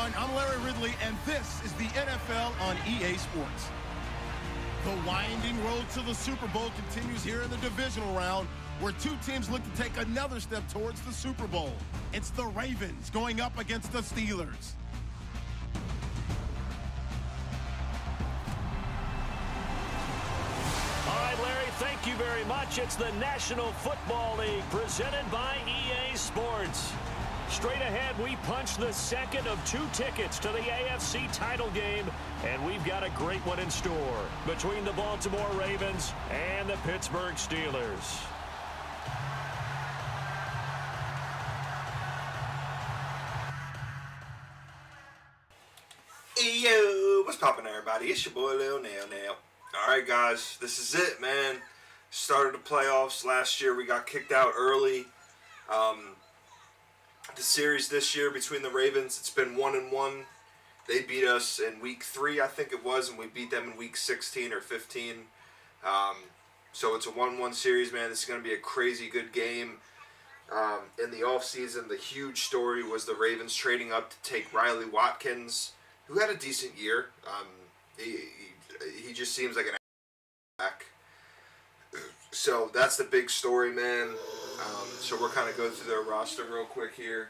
everyone. I'm Larry Ridley, and this is the NFL on EA Sports. The winding road to the Super Bowl continues here in the divisional round, where two teams look to take another step towards the Super Bowl. It's the Ravens going up against the Steelers. All right, Larry, thank you very much. It's the National Football League presented by EA Sports. Straight ahead, we punch the second of two tickets to the AFC title game, and we've got a great one in store between the Baltimore Ravens and the Pittsburgh Steelers. Hey, yo, what's poppin', everybody? It's your boy, Lil Nail. Alright, guys, this is it, man. Started the playoffs last year. We got kicked out early. The series this year between the Ravens, it's been 1-1. They beat us in week 3, I think it was, and we beat them in week 16 or 15. So it's a 1-1 series, man. This is going to be a crazy good game. In the offseason, the huge story was the Ravens trading up to take Riley Watkins, who had a decent year. He just seems like an back. So that's the big story, man. So we're kind of going through their roster real quick here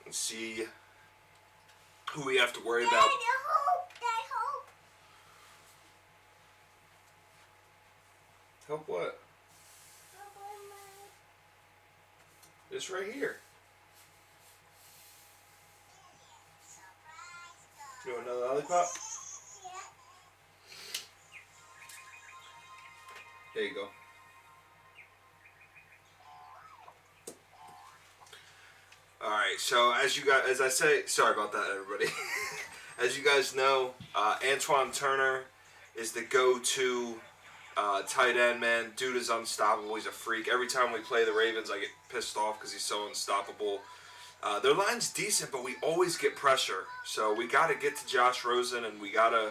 and see who we have to worry about. Help what? It's right here. You want another lollipop? There you go. Alright, so as I say, sorry about that, everybody. As you guys know, Antoine Turner is the go-to tight end, man. Dude is unstoppable. He's a freak. Every time we play the Ravens, I get pissed off because he's so unstoppable. Their line's decent, but we always get pressure. So we got to get to Josh Rosen, and we got to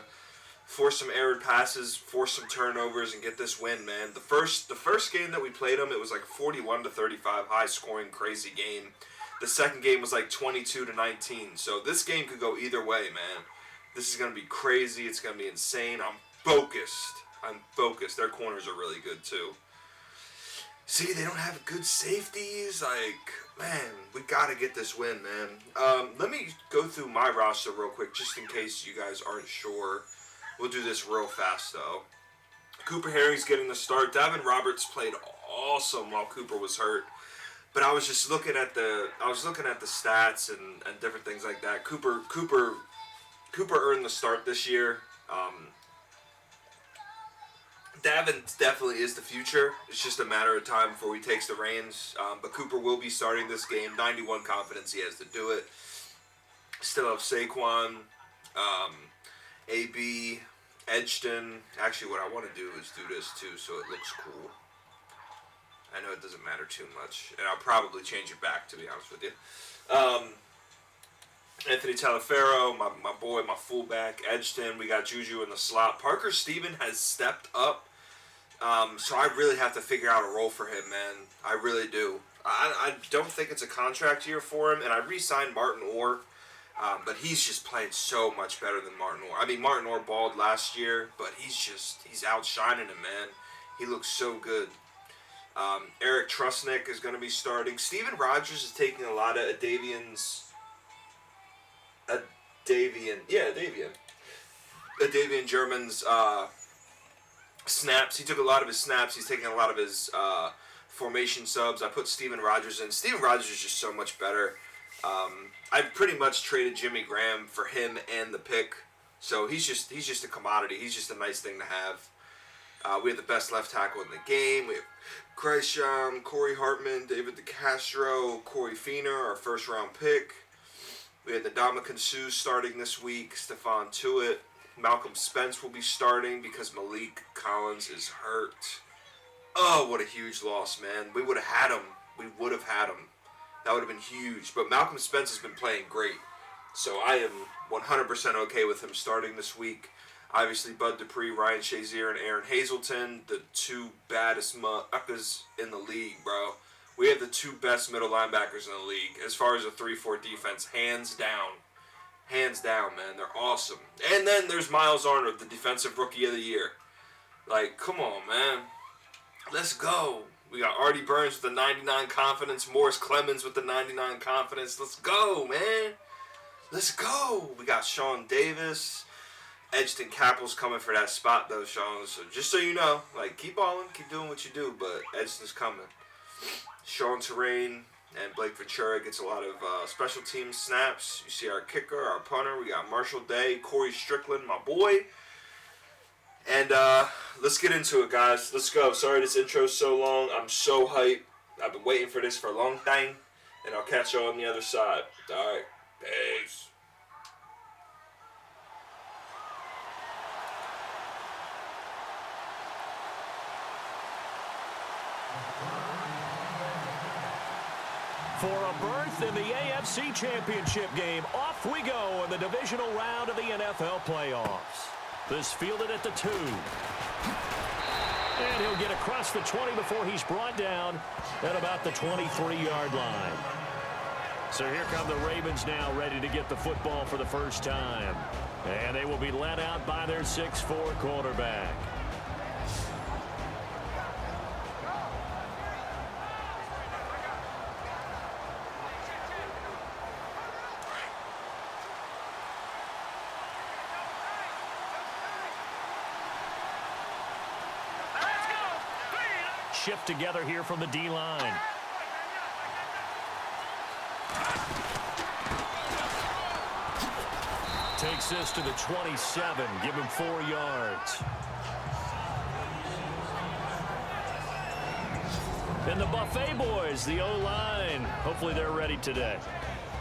force some errant passes, force some turnovers, and get this win, man. The first game that we played them, it was like 41-35, high-scoring, crazy game. The second game was like 22-19. So this game could go either way, man. This is going to be crazy. It's going to be insane. I'm focused. Their corners are really good, too. See, they don't have good safeties. Like, man, we got to get this win, man. Let me go through my roster real quick, just in case you guys aren't sure. We'll do this real fast, though. Cooper Herring's getting the start. Davin Roberts played awesome while Cooper was hurt. But I was just looking at the stats and different things like that. Cooper earned the start this year. Davin definitely is the future. It's just a matter of time before he takes the reins. But Cooper will be starting this game. 91 confidence he has to do it. Still have Saquon, AB, Edgerton. Actually, what I want to do is do this too, so it looks cool. I know it doesn't matter too much, and I'll probably change it back, to be honest with you. Anthony Talaferro, my boy, my fullback, Edgerton. We got Juju in the slot. Parker Steven has stepped up, so I really have to figure out a role for him, man. I really do. I don't think it's a contract year for him, and I re-signed Martin Orr, but he's just playing so much better than Martin Orr. I mean, Martin Orr balled last year, but he's outshining him, man. He looks so good. Eric Trusnick is going to be starting. Steven Rogers is taking a lot of Davian German's snaps. He took a lot of his snaps. He's taking a lot of his formation subs. I put Steven Rogers in. Steven Rogers is just so much better. I pretty much traded Jimmy Graham for him and the pick. So he's just a commodity. He's just a nice thing to have. We have the best left tackle in the game. We have Gresham, Corey Hartman, David DeCastro, Corey Feener, our first-round pick. We had the Ndamukong Suh starting this week, Stephon Tuitt. Malcolm Spence will be starting because Malik Collins is hurt. Oh, what a huge loss, man. We would have had him. That would have been huge. But Malcolm Spence has been playing great. So I am 100% okay with him starting this week. Obviously, Bud Dupree, Ryan Shazier, and Aaron Hazelton, the two baddest motherfuckers in the league, bro. We have the two best middle linebackers in the league. As far as a 3-4 defense, hands down. Hands down, man. They're awesome. And then there's Miles Arnold, the Defensive Rookie of the Year. Like, come on, man. Let's go. We got Artie Burns with the 99 confidence. Morris Clemens with the 99 confidence. Let's go, man. Let's go. We got Sean Davis. Edgerton Cappell's coming for that spot, though, Sean. So just so you know, like, keep balling, keep doing what you do, but Edgerton's coming. Sean Terrain and Blake Ventura gets a lot of special team snaps. You see our kicker, our punter. We got Marshall Day, Corey Strickland, my boy. And let's get into it, guys. Let's go. Sorry this intro's so long. I'm so hyped. I've been waiting for this for a long time. And I'll catch you on the other side. All right. Peace. For a berth in the AFC Championship game, off we go in the divisional round of the NFL playoffs. This fielded at the 2. And he'll get across the 20 before he's brought down at about the 23-yard line. So here come the Ravens now, ready to get the football for the first time. And they will be led out by their 6'4" quarterback. Shift together here from the D-line. Takes this to the 27. Give him 4 yards. And the Buffet boys, the O-line. Hopefully they're ready today.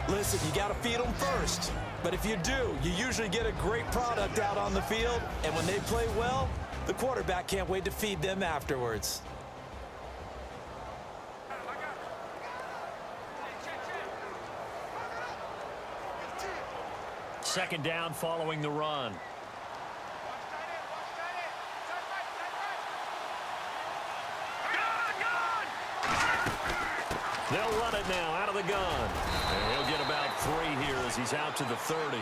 Listen, you got to feed them first. But if you do, you usually get a great product out on the field. And when they play well, the quarterback can't wait to feed them afterwards. Second down following the run. They'll run it now out of the gun. And he'll get about 3 here as he's out to the 30.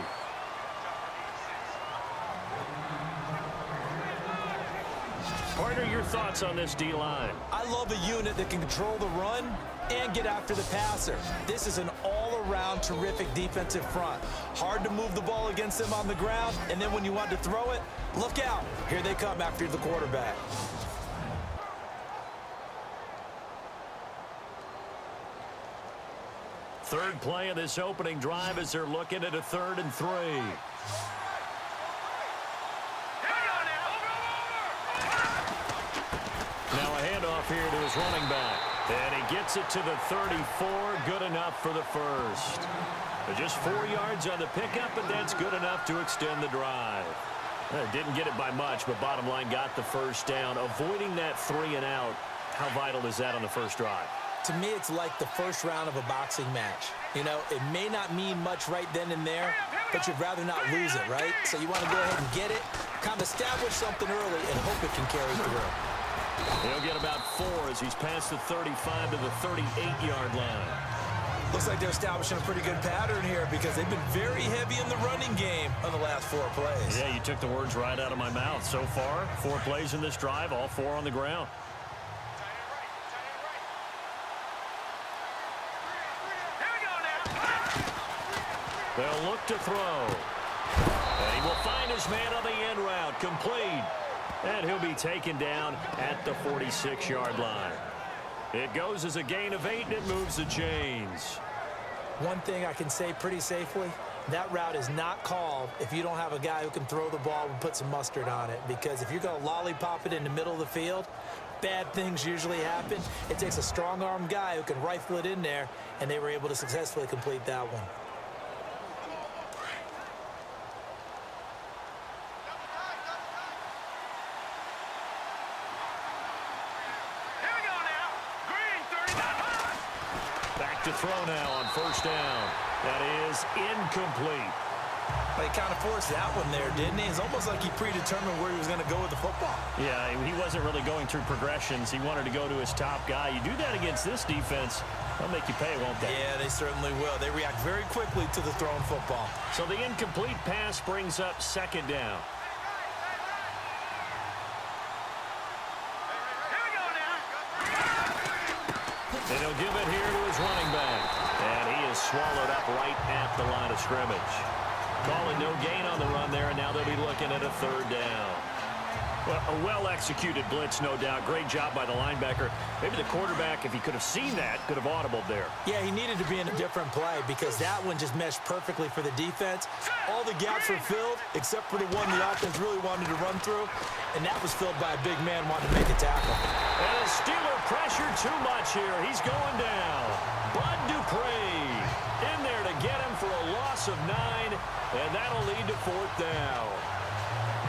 Partner, your thoughts on this D-line? I love a unit that can control the run and get after the passer. This is an all-around terrific defensive front. Hard to move the ball against them on the ground, and then when you want to throw it, look out. Here they come after the quarterback. Third play of this opening drive as they're looking at a 3rd and 3. Now a handoff here to his running back. And he gets it to the 34. Good enough for the first. Just 4 yards on the pickup, and that's good enough to extend the drive. Didn't get it by much, but bottom line got the first down. Avoiding that 3 and out, how vital is that on the first drive? To me, it's like the first round of a boxing match. You know, it may not mean much right then and there, but you'd rather not lose it, right? So you want to go ahead and get it, kind of establish something early, and hope it can carry through. He'll get about 4 as he's past the 35 to the 38-yard line. Looks like they're establishing a pretty good pattern here because they've been very heavy in the running game on the last 4 plays. Yeah, you took the words right out of my mouth. So far, 4 plays in this drive, all 4 on the ground. They'll look to throw. And he will find his man on the end route, complete. And he'll be taken down at the 46-yard line. It goes as a gain of 8, and it moves the chains. One thing I can say pretty safely, that route is not called if you don't have a guy who can throw the ball and put some mustard on it. Because if you're going to lollipop it in the middle of the field, bad things usually happen. It takes a strong-armed guy who can rifle it in there, and they were able to successfully complete that one. To throw now on first down. That is incomplete. Well, he kind of forced that one there, didn't he? It's almost like he predetermined where he was going to go with the football. Yeah, he wasn't really going through progressions. He wanted to go to his top guy. You do that against this defense, they'll make you pay, won't they? Yeah, they certainly will. They react very quickly to the thrown football. So the incomplete pass brings up second down. And he'll give it here to his running back. And he is swallowed up right at the line of scrimmage. Calling no gain on the run there, and now they'll be looking at a third down. Well, a well-executed blitz, no doubt. Great job by the linebacker. Maybe the quarterback, if he could have seen that, could have audibled there. Yeah, he needed to be in a different play because that one just meshed perfectly for the defense. All the gaps were filled except for the one the offense really wanted to run through, and that was filled by a big man wanting to make a tackle. And a Steeler pressure too much here. He's going down. Bud Dupree in there to get him for a loss of 9, and that'll lead to fourth down.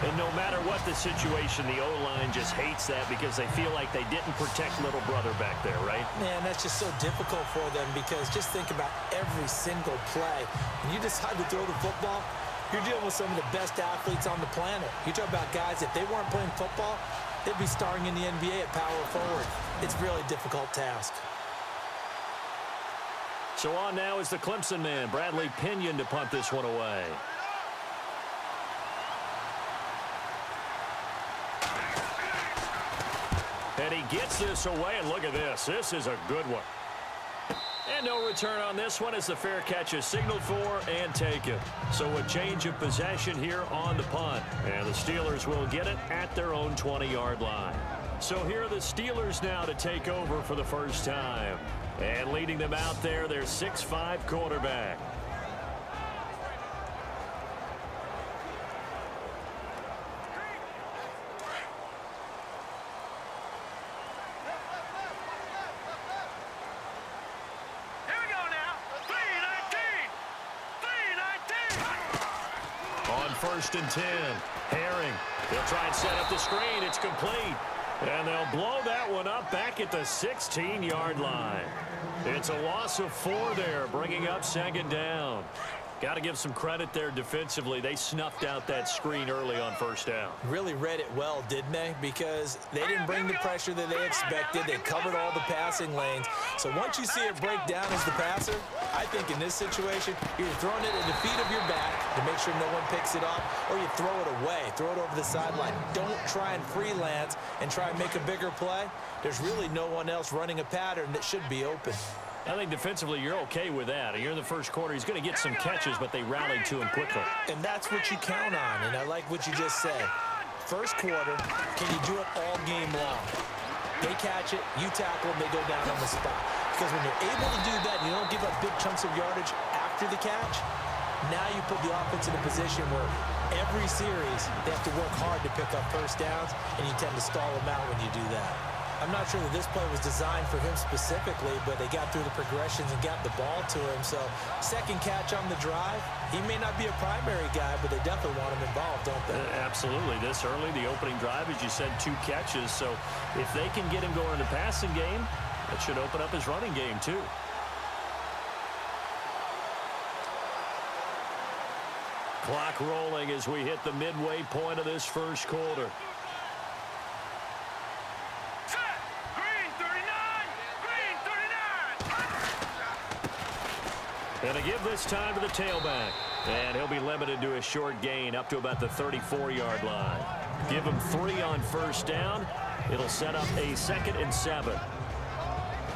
And no matter what the situation, the O-line just hates that because they feel like they didn't protect little brother back there, right? Man, that's just so difficult for them because just think about every single play. When you decide to throw the football, you're dealing with some of the best athletes on the planet. You talk about guys, if they weren't playing football, they'd be starring in the NBA at power forward. It's a really difficult task. So on now is the Clemson man, Bradley Pinion, to punt this one away. And he gets this away, and look at this. This is a good one. And no return on this one as the fair catch is signaled for and taken. So a change of possession here on the punt. And the Steelers will get it at their own 20-yard line. So here are the Steelers now to take over for the first time. And leading them out there, their 6'5" quarterback. First and 10. Herring. They'll try and set up the screen. It's complete. And they'll blow that one up back at the 16-yard line. It's a loss of 4 there, bringing up second down. Got to give some credit there defensively. They snuffed out that screen early on first down. Really read it well, didn't they? Because they didn't bring the pressure that they expected. They covered all the passing lanes. So once you see it break down as the passer, I think in this situation, you're throwing it at the feet of your back to make sure no one picks it off, or you throw it away, throw it over the sideline. Don't try and freelance and try and make a bigger play. There's really no one else running a pattern that should be open. I think defensively you're okay with that. You're in the first quarter. He's going to get some catches, but they rallied to him quickly. And that's what you count on, and I like what you just said. First quarter, can you do it all game long? They catch it, you tackle them, they go down on the spot. Because when you're able to do that, you don't give up big chunks of yardage after the catch, now you put the offense in a position where every series they have to work hard to pick up first downs, and you tend to stall them out when you do that. I'm not sure that this play was designed for him specifically, but they got through the progressions and got the ball to him. So second catch on the drive, he may not be a primary guy, but they definitely want him involved, don't they? Absolutely. This early, the opening drive, as you said, 2 catches. So if they can get him going in the passing game, that should open up his running game too. Clock rolling as we hit the midway point of this first quarter. And to give this time to the tailback. And he'll be limited to a short gain up to about the 34-yard line. Give him 3 on first down. It'll set up a 2nd and 7.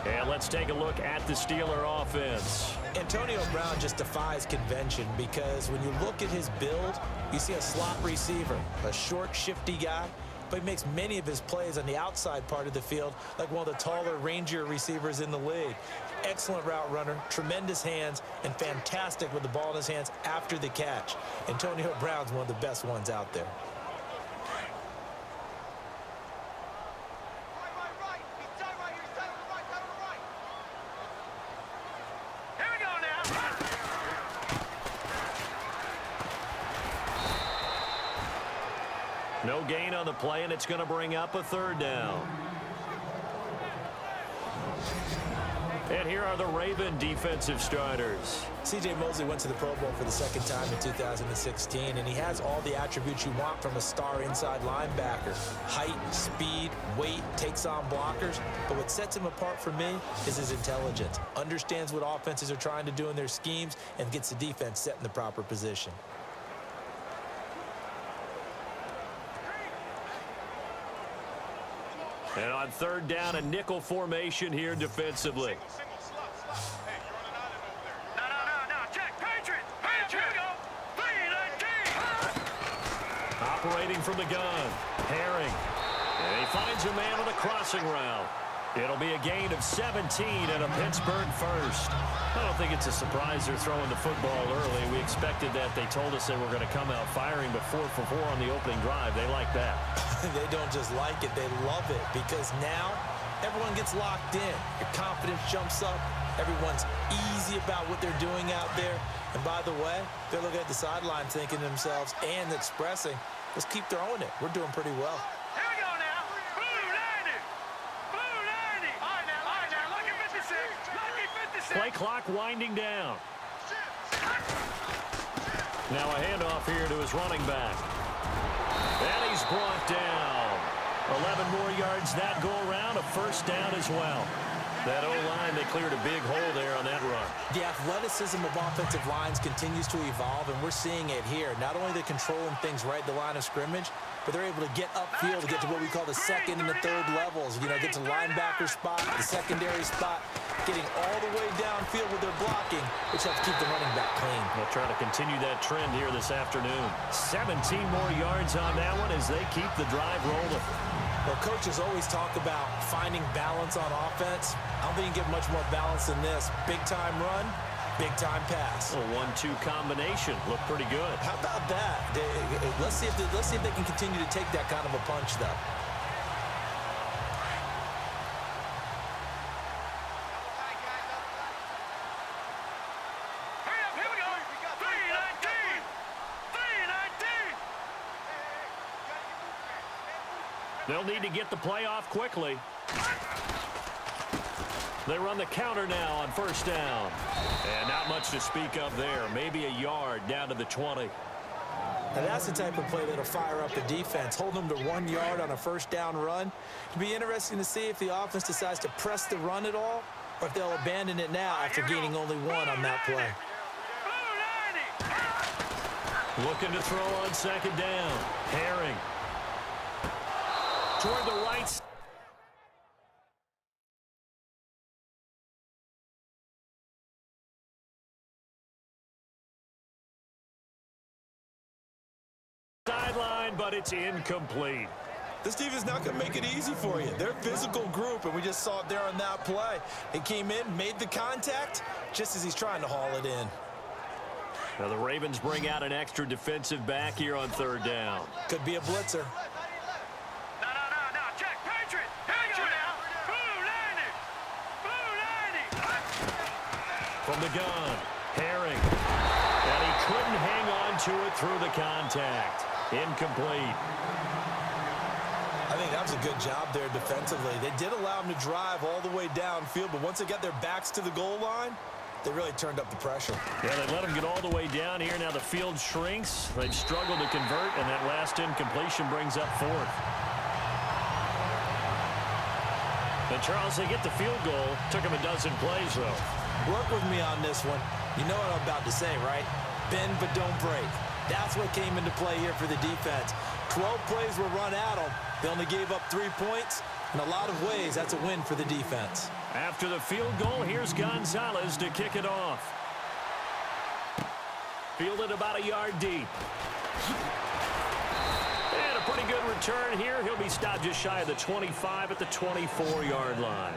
And let's take a look at the Steeler offense. Antonio Brown just defies convention because when you look at his build, you see a slot receiver, a short, shifty guy, but he makes many of his plays on the outside part of the field like one of the taller, rangier receivers in the league. Excellent route runner, tremendous hands, and fantastic with the ball in his hands after the catch. Antonio Brown's one of the best ones out there. No gain on the play, and it's going to bring up a 3rd down. And here are the Raven defensive starters. C.J. Mosley went to the Pro Bowl for the second time in 2016, and he has all the attributes you want from a star inside linebacker. Height, speed, weight, takes on blockers. But what sets him apart for me is his intelligence. Understands what offenses are trying to do in their schemes and gets the defense set in the proper position. And on third down, a nickel formation here defensively. Operating from the gun, Herring. And he finds a man on a crossing route. It'll be a gain of 17 and a Pittsburgh first. I don't think it's a surprise they're throwing the football early. We expected that. They told us they were going to come out firing, but 4 for 4 on the opening drive. They like that. They don't just like it, they love it, because now everyone gets locked in. Your confidence jumps up. Everyone's easy about what they're doing out there. And by the way, they're looking at the sideline thinking to themselves and expressing, let's keep throwing it. We're doing pretty well. Here we go now. Blue 90. Blue 90. All right, now. Lucky 56. Lucky 56. Play clock winding down. Now a handoff here to his running back. And he's brought down. 11 more yards that go around, a first down as well. That O-line, they cleared a big hole there on that run. The athleticism of offensive lines continues to evolve, and we're seeing it here. Not only are they controlling things right at the line of scrimmage, but they're able to get upfield to get to what we call the second and the third levels. You know, get to linebacker spot, the secondary spot, getting all the way downfield with their blocking, which helps keep the running back clean. They'll try to continue that trend here this afternoon. 17 more yards on that one as they keep the drive rolling. Well, coaches always talk about finding balance on offense. I don't think you can get much more balance than this. Big-time run, big-time pass. A 1-2 combination. Looked pretty good. How about that? Let's see if they can continue to take that kind of a punch, though. Here we go. 319. 319. They'll need to get the play off quickly. They run the counter now on first down. And not much to speak of there. Maybe a yard down to the 20. Now that's the type of play that'll fire up the defense. Hold them to 1 yard on a first down run. It'll be interesting to see if the offense decides to press the run at all, or if they'll abandon it now after gaining only 1 on that play. Looking to throw on second down. Herring. Toward the right side. Sideline, but it's incomplete. This defense not going to make it easy for you. They're a physical group, and we just saw it there on that play. He came in, made the contact, just as he's trying to haul it in. Now the Ravens bring out an extra defensive back here on third down. Could be a blitzer. No. Check. Patriot. Here we go now. Blue 90. Blue 90. From the gun, Herring. And he couldn't hang on to it through the contact. Incomplete. I think that was a good job there defensively. They did allow him to drive all the way downfield, but once they got their backs to the goal line, they really turned up the pressure. Yeah, they let him get all the way down here. Now the field shrinks. They've struggled to convert, and that last incompletion brings up fourth. And Charles, they get the field goal. Took him a dozen plays, though. Work with me on this one. You know what I'm about to say, right? Bend but don't break. That's what came into play here for the defense. 12 plays were run at them. They only gave up 3 points. In a lot of ways, that's a win for the defense. After the field goal, here's Gonzalez to kick it off. Fielded about a yard deep. And a pretty good return here. He'll be stopped just shy of the 25 at the 24-yard line.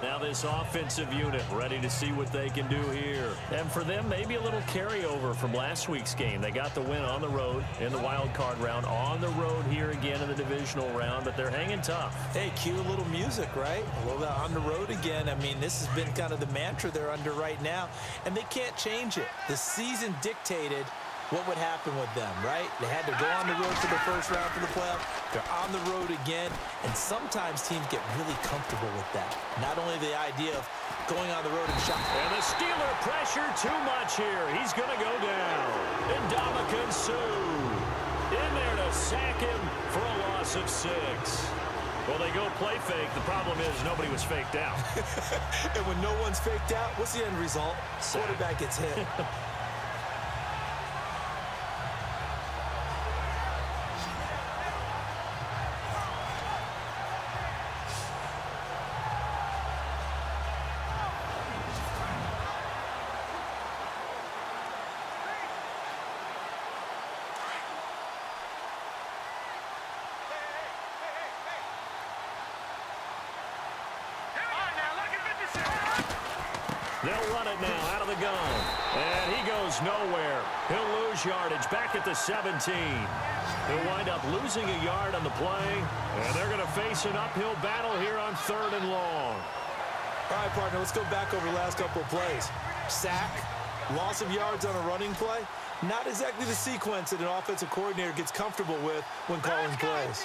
Now this offensive unit ready to see what they can do here. And for them, maybe a little carryover from last week's game. They got the win on the road in the wild card round, on the road here again in the divisional round, but they're hanging tough. Hey, cue a little music, right? A little on the road again. I mean, this has been kind of the mantra they're under right now, and they can't change it. The season dictated what would happen with them, right? They had to go on the road for the first round for the playoff. They're on the road again, and sometimes teams get really comfortable with that. Not only the idea of going on the road and shot. And the Steeler pressure too much here. He's going to go down. And Ndamukong Suh in there to sack him for a loss of 6. Well, they go play fake. The problem is nobody was faked out. And when no one's faked out, what's the end result? Quarterback gets hit. They'll run it now out of the gun. And he goes nowhere. He'll lose yardage back at the 17. He'll wind up losing a yard on the play. And they're going to face an uphill battle here on 3rd and long. All right, partner, let's go back over the last couple of plays. Sack, loss of yards on a running play. Not exactly the sequence that an offensive coordinator gets comfortable with when calling plays.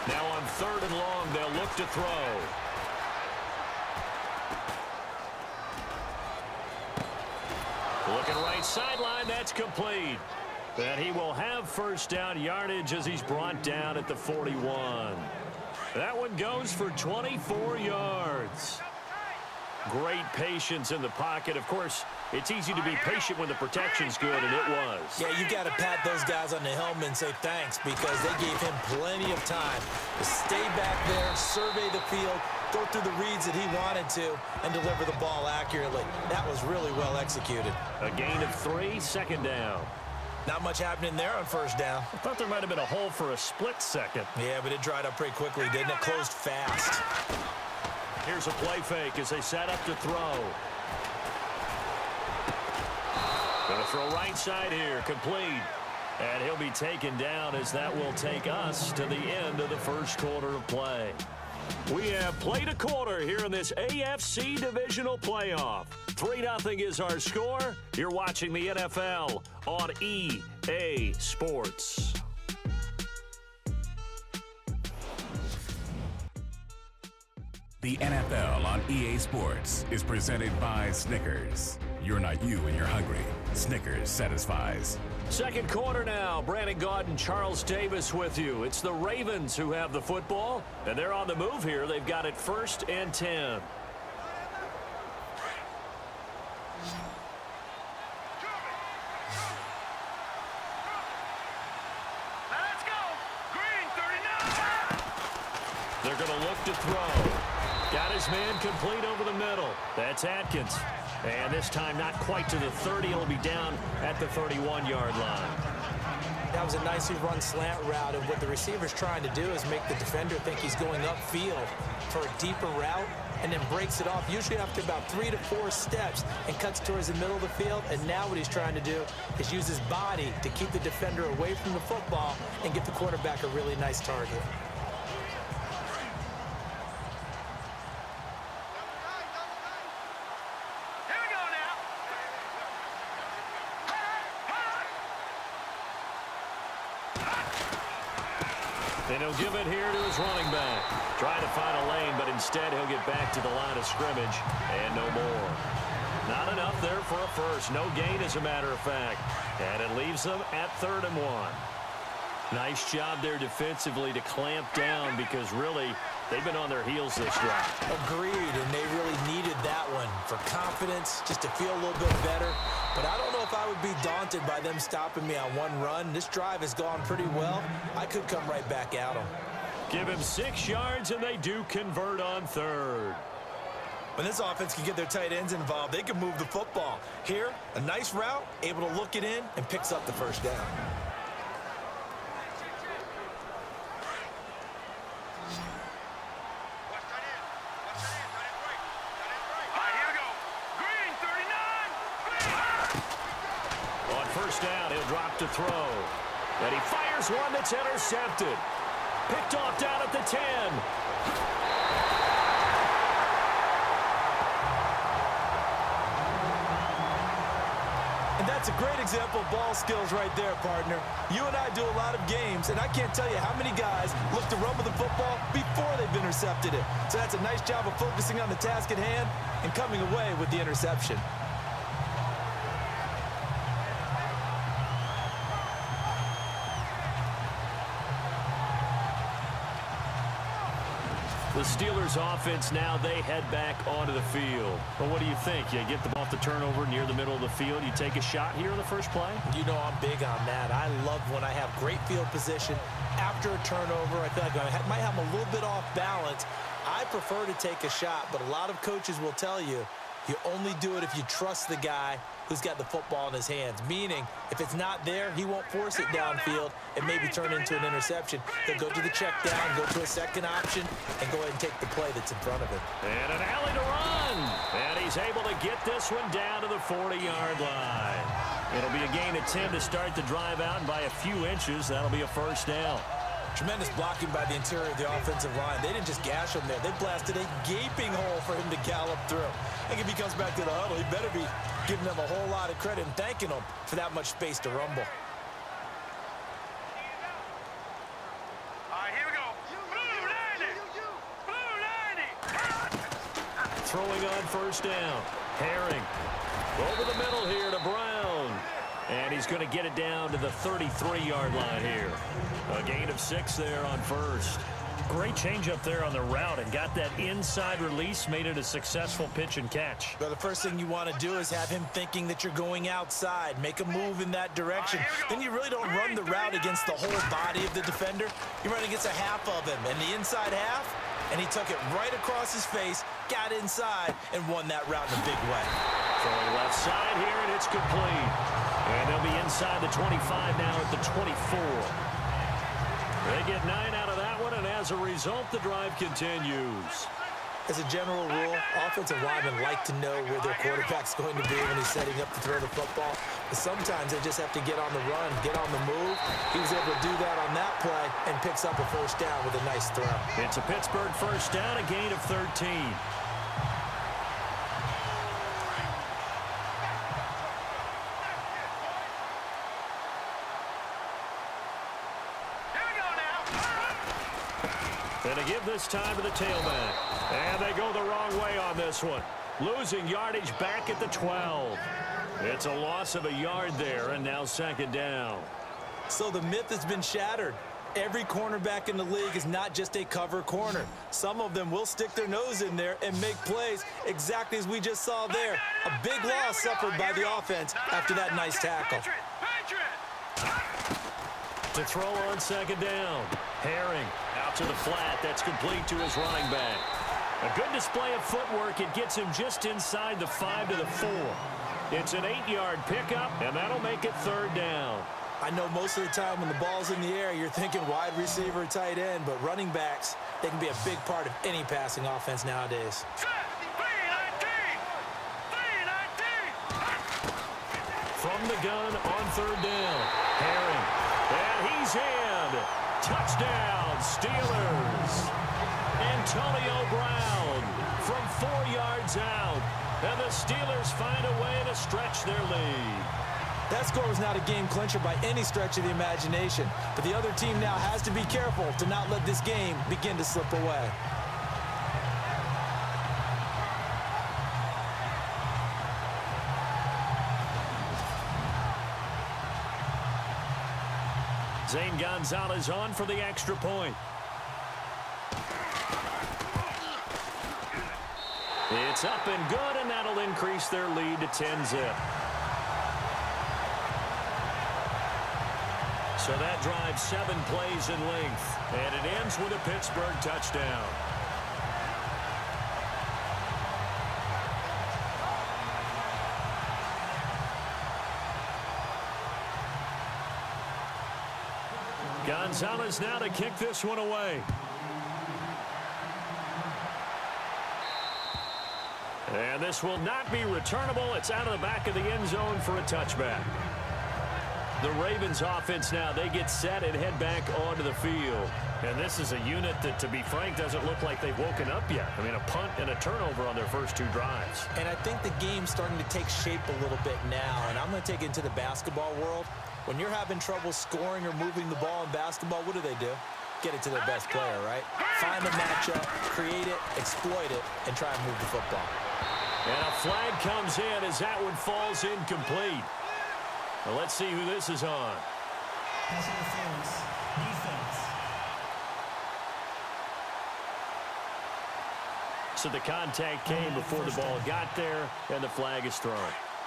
Now on 3rd and long, they'll look to throw. Looking right sideline, that's complete. And he will have first down yardage as he's brought down at the 41. That one goes for 24 yards. Great patience in the pocket. Of course, it's easy to be patient when the protection's good, and it was. Yeah, you got to pat those guys on the helmet and say thanks because they gave him plenty of time to stay back there, survey the field, go through the reads that he wanted to, and deliver the ball accurately. That was really well executed. A gain of 3, 2nd down. Not much happening there on 1st down. I thought there might have been a hole for a split second. Yeah, but it dried up pretty quickly, didn't it? Closed fast. Here's a play fake as they set up to throw. Going to throw right side here, complete. And he'll be taken down as that will take us to the end of the first quarter of play. We have played a quarter here in this AFC Divisional Playoff. 3-0 is our score. You're watching the NFL on EA Sports. The NFL on EA Sports is presented by Snickers. You're not you when you're hungry. Snickers satisfies. Second quarter now. Brandon Gaud and Charles Davis with you. It's the Ravens who have the football, and they're on the move here. They've got it 1st and 10. Let's go. Green 39. They're going to look to throw. Got his man complete over the middle. That's Atkins. And this time not quite to the 30. He'll be down at the 31-yard line. That was a nicely run slant route, and what the receiver's trying to do is make the defender think he's going upfield for a deeper route and then breaks it off, usually after about 3 to 4 steps, and cuts towards the middle of the field. And now what he's trying to do is use his body to keep the defender away from the football and get the quarterback a really nice target. And he'll give it here to his running back. Trying to find a lane, but instead he'll get back to the line of scrimmage and no more. Not enough there for a first. No gain, as a matter of fact. And it leaves them at 3rd and 1. Nice job there defensively to clamp down because really they've been on their heels this drive. Agreed, and they really needed that one for confidence, just to feel a little bit better. But I don't know if I would be daunted by them stopping me on one run. This drive has gone pretty well. I could come right back at them. Give him 6 yards, and they do convert on 3rd. When this offense can get their tight ends involved, they can move the football. Here, a nice route, able to look it in, and picks up the first down. To throw. And he fires one that's intercepted. Picked off down at the 10. And that's That's a great example of ball skills right there, partner. You and I do a lot of games, and I can't tell you how many guys look to run with the football before they've intercepted it. So that's a nice job of focusing on the task at hand and coming away with the interception. The Steelers offense now, they head back onto the field. Well, what do you think? You get them off the turnover near the middle of the field. You take a shot here in the first play? You know I'm big on that. I love when I have great field position after a turnover. I feel like I might have them a little bit off balance. I prefer to take a shot, but a lot of coaches will tell you, you only do it if you trust the guy who's got the football in his hands. Meaning, if it's not there, he won't force it downfield and maybe turn into an interception. He'll go to the check down, go to a second option, and go ahead and take the play that's in front of him. And an alley to run. And he's able to get this one down to the 40-yard line. It'll be a gain of 10 to start the drive out, and by a few inches, that'll be a first down. Tremendous blocking by the interior of the offensive line. They didn't just gash him there. They blasted a gaping hole for him to gallop through. I think if he comes back to the huddle, he better be giving them a whole lot of credit and thanking them for that much space to rumble. All right, here we go. Blue 90. Blue 90. Throwing on first down. Herring. Over the middle here to Brown. And he's going to get it down to the 33-yard line here. A gain of 6 there on first. Great change up there on the route and got that inside release, made it a successful pitch and catch. Well, the first thing you want to do is have him thinking that you're going outside. Make a move in that direction. Then you really don't run the route against the whole body of the defender. You run against a half of him, and the inside half, and he took it right across his face, got inside, and won that route in a big way. Throwing left side here, and it's complete. And they'll be inside the 25 now at the 24. They get 9 out of that one, and as a result, the drive continues. As a general rule, offensive linemen like to know where their quarterback's going to be when he's setting up to throw the football. But sometimes they just have to get on the run, get on the move. He was able to do that on that play and picks up a first down with a nice throw. It's a Pittsburgh first down, a gain of 13. And to give this time to the tailback. And they go the wrong way on this one. Losing yardage back at the 12. It's a loss of a yard there, and now second down. So the myth has been shattered. Every cornerback in the league is not just a cover corner. Some of them will stick their nose in there and make plays exactly as we just saw there. A big loss suffered by the offense after that nice tackle. To throw on second down. Herring out to the flat. That's complete to his running back. A good display of footwork. It gets him just inside the 5 to the 4. It's an 8-yard pickup, and that'll make it third down. I know most of the time when the ball's in the air, you're thinking wide receiver, tight end, but running backs, they can be a big part of any passing offense nowadays. From the gun on third down. Herring. And he's in. Touchdown, Steelers. Antonio Brown from 4 yards out. And the Steelers find a way to stretch their lead. That score was not a game clincher by any stretch of the imagination. But the other team now has to be careful to not let this game begin to slip away. Zane Gonzalez on for the extra point. It's up and good, and that'll increase their lead to 10-zip. So that drives 7 plays in length, and it ends with a Pittsburgh touchdown. Gonzalez now to kick this one away. And this will not be returnable. It's out of the back of the end zone for a touchback. The Ravens offense now, they get set and head back onto the field. And this is a unit that, to be frank, doesn't look like they've woken up yet. I mean, a punt and a turnover on their first 2 drives. And I think the game's starting to take shape a little bit now. And I'm going to take it into the basketball world. When you're having trouble scoring or moving the ball in basketball, what do? Get it to their best player, right? Find a matchup, create it, exploit it, and try and move the football. And a flag comes in as that one falls incomplete. Well, let's see who this is on. Pass interference. Defense. So the contact came before the ball got there, and the flag is thrown.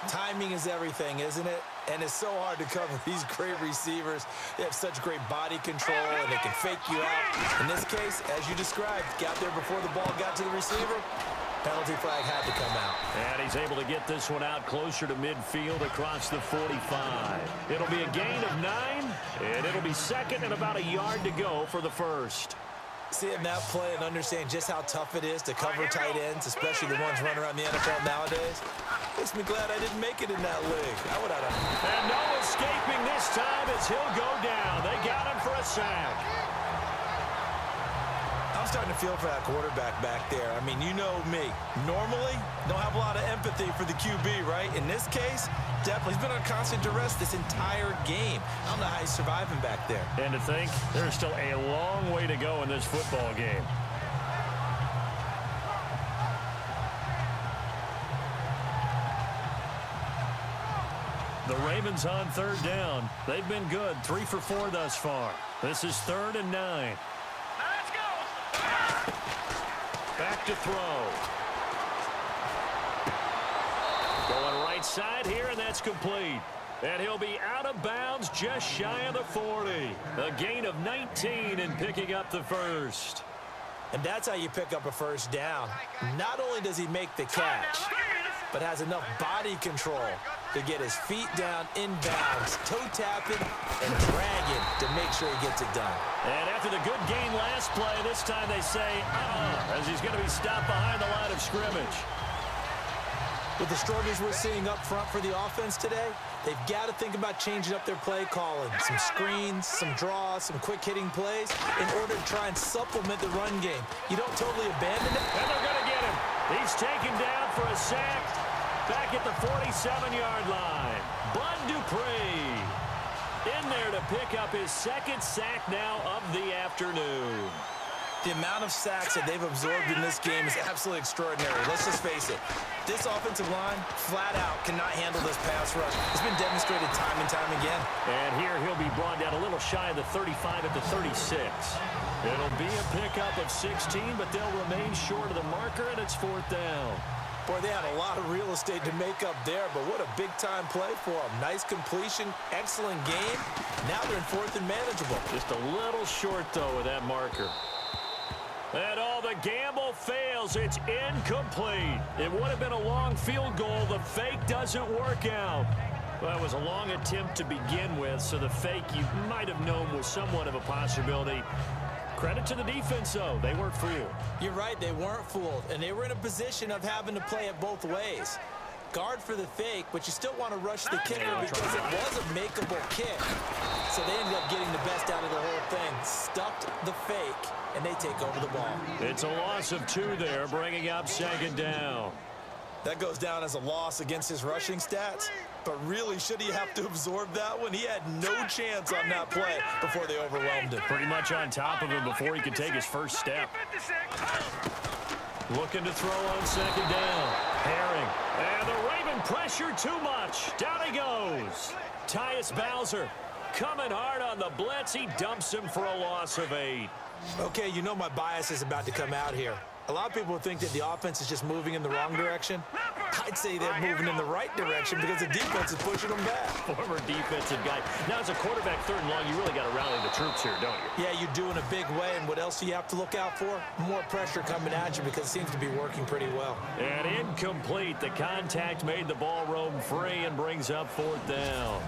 Timing is everything, isn't it? And it's so hard to cover these great receivers. They have such great body control, and they can fake you out. In this case, as you described, got there before the ball got to the receiver. Penalty flag had to come out. And he's able to get this one out closer to midfield across the 45. It'll be a gain of 9, and it'll be second and about a yard to go for the first. Seeing that play and understand just how tough it is to cover tight ends, especially the ones running around the NFL nowadays, makes me glad I didn't make it in that league. I would have done. And no escaping this time as he'll go down. They got him for a sack. I'm starting to feel for that quarterback back there. I mean, you know me. Normally, don't have a lot of empathy for the QB, right? In this case, definitely. He's been on constant duress this entire game. I don't know how he's surviving back there. And to think, there's still a long way to go in this football game. The Ravens on 3rd down. They've been good, 3 for 4 thus far. This is 3rd and 9. Let's go. Back to throw. Going right side here, and that's complete. And he'll be out of bounds just shy of the 40. A gain of 19 and picking up the first. And that's how you pick up a first down. Not only does he make the catch, but has enough body control to get his feet down inbounds, toe tapping, and dragging to make sure he gets it done. And after the good gain last play, this time they say, as he's going to be stopped behind the line of scrimmage. With the struggles we're seeing up front for the offense today, they've got to think about changing up their play calling. Some screens, some draws, some quick-hitting plays in order to try and supplement the run game. You don't totally abandon it. And they're going to get him. He's taken down for a sack back at the 47-yard line. Bud Dupree in there to pick up his 2nd sack now of the afternoon. The amount of sacks that they've absorbed in this game is absolutely extraordinary. Let's just face it. This offensive line, flat out, cannot handle this pass rush. It's been demonstrated time and time again. And here he'll be brought down a little shy of the 35 at the 36. It'll be a pickup of 16, but they'll remain short of the marker, and it's 4th down. Boy, they had a lot of real estate to make up there, but what a big-time play for them. Nice completion, excellent game. Now they're in 4th and manageable. Just a little short, though, with that marker. And all the gamble fails. It's incomplete. It would have been a long field goal. The fake doesn't work out. Well, it was a long attempt to begin with, so the fake you might have known was somewhat of a possibility. Credit to the defense, though. They weren't fooled. You're right. They weren't fooled, and they were in a position of having to play it both ways. Guard for the fake, but you still want to rush the kicker because it was a makeable kick. So they ended up getting the best out of the whole thing. Stuffed the fake, and they take over the ball. It's a loss of 2 there, bringing up 2nd down. That goes down as a loss against his rushing stats. But really, should he have to absorb that one? He had no chance on that play before they overwhelmed him. Pretty much on top of him before he could take his first step. Looking to throw on 2nd down. Herring. And the Raven pressure too much. Down he goes. Tyus Bowser coming hard on the blitz. He dumps him for a loss of 8. Okay, you know my bias is about to come out here. A lot of people think that the offense is just moving in the wrong direction. I'd say they're moving in the right direction because the defense is pushing them back. Former defensive guy. Now, as a quarterback 3rd and long, you really got to rally the troops here, don't you? Yeah, you do in a big way. And what else do you have to look out for? More pressure coming at you because it seems to be working pretty well. And incomplete. The contact made the ball roam free and brings up 4th down.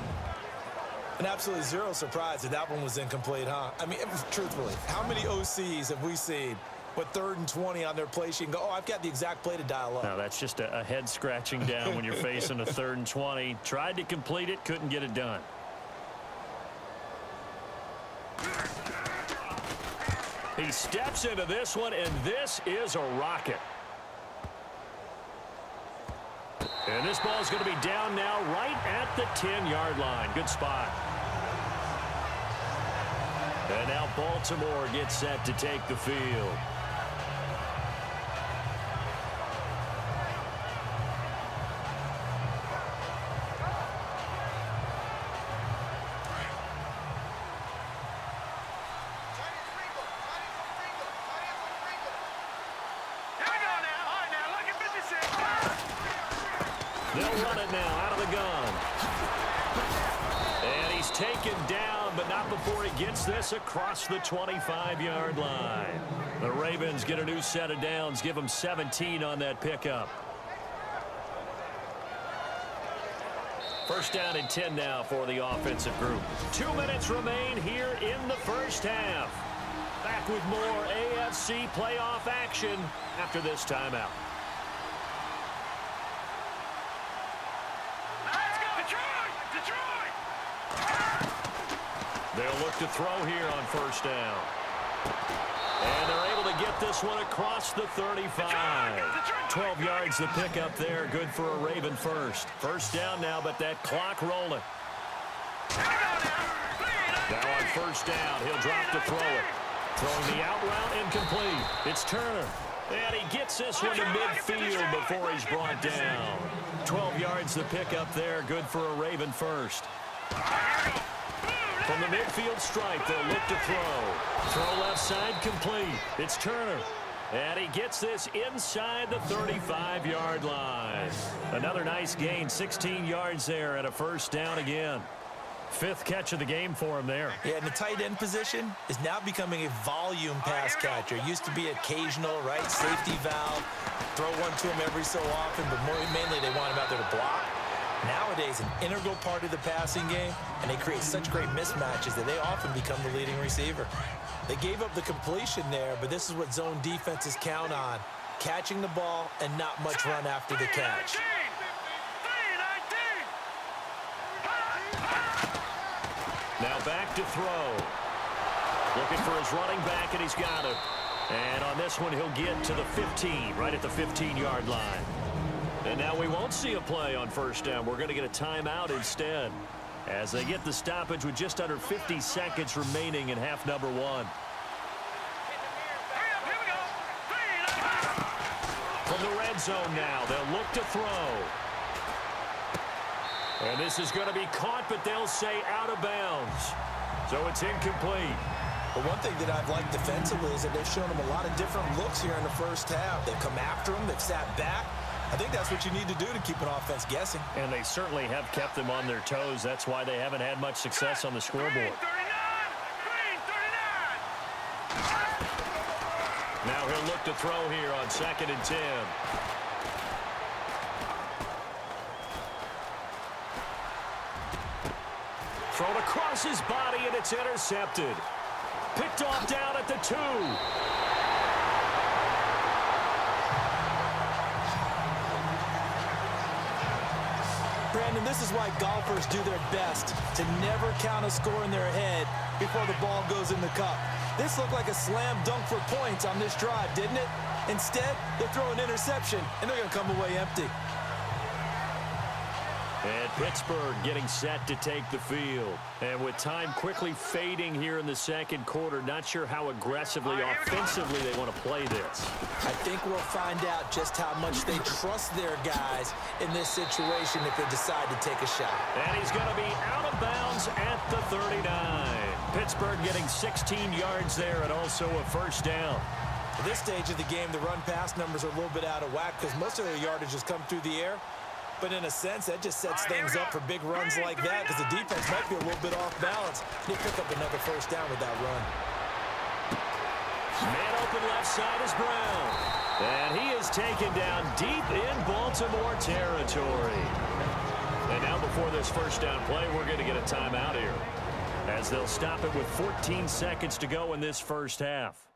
And absolutely zero surprise that that one was incomplete, huh? I mean, truthfully, how many OCs have we seen with 3rd and 20 on their play sheet and go, oh, I've got the exact play to dial up? No, that's just a head scratching down when you're facing a 3rd and 20. Tried to complete it, couldn't get it done. He steps into this one, and this is a rocket. And this ball is going to be down now right at the 10-yard line. Good spot. And now Baltimore gets set to take the field. They'll run it now out of the gun. And he's taken down, but not before he gets this across the 25-yard line. The Ravens get a new set of downs, give them 17 on that pickup. First down and 10 now for the offensive group. 2 minutes remain here in the first half. Back with more AFC playoff action after this timeout. They'll look to throw here on first down. And they're able to get this one across the 35. 12 yards the pickup there. Good for a Raven first. First down now, but that clock rolling. Now on first down, he'll drop to throw it. Throwing the out route incomplete. It's Turner. And he gets this one to midfield before he's brought down. 12 yards the pickup there. Good for a Raven first. From the midfield stripe, they'll look to throw. Throw left side complete. It's Turner. And he gets this inside the 35-yard line. Another nice gain, 16 yards there, and a first down again. Fifth catch of the game for him there. Yeah, and the tight end position is now becoming a volume pass catcher. Used to be occasional, right? Safety valve. Throw one to him every so often, but mainly they want him out there to block. Nowadays, an integral part of the passing game, and they create such great mismatches that they often become the leading receiver. They gave up the completion there, but this is what zone defenses count on. Catching the ball and not much run after the catch. Now back to throw. Looking for his running back, and he's got him. And on this one, he'll get to the 15, right at the 15-yard line. And now we won't see a play on first down. We're going to get a timeout instead as they get the stoppage with just under 50 seconds remaining in half number one. From the red zone now, they'll look to throw. And this is going to be caught, but they'll say out of bounds. So it's incomplete. But one thing that I've liked defensively is that they've shown them a lot of different looks here in the first half. They've come after them. They've sat back. I think that's what you need to do to keep an offense guessing. And they certainly have kept them on their toes. That's why they haven't had much success on the scoreboard. Now he'll look to throw here on 2nd and 10. Thrown across his body, and it's intercepted. Picked off down at the 2. Brandon, this is why golfers do their best to never count a score in their head before the ball goes in the cup. This looked like a slam dunk for points on this drive, didn't it? Instead, they throw an interception, and they're going to come away empty. And Pittsburgh getting set to take the field. And with time quickly fading here in the second quarter, not sure how aggressively, offensively they want to play this. I think we'll find out just how much they trust their guys in this situation if they decide to take a shot. And he's going to be out of bounds at the 39. Pittsburgh getting 16 yards there and also a first down. At this stage of the game, the run-pass numbers are a little bit out of whack because most of their yardage has come through the air. But in a sense, that just sets things up for big runs like that because the defense might be a little bit off balance. They pick up another first down with that run. Man open left side is Brown. And he is taken down deep in Baltimore territory. And now before this first down play, we're going to get a timeout here as they'll stop it with 14 seconds to go in this first half.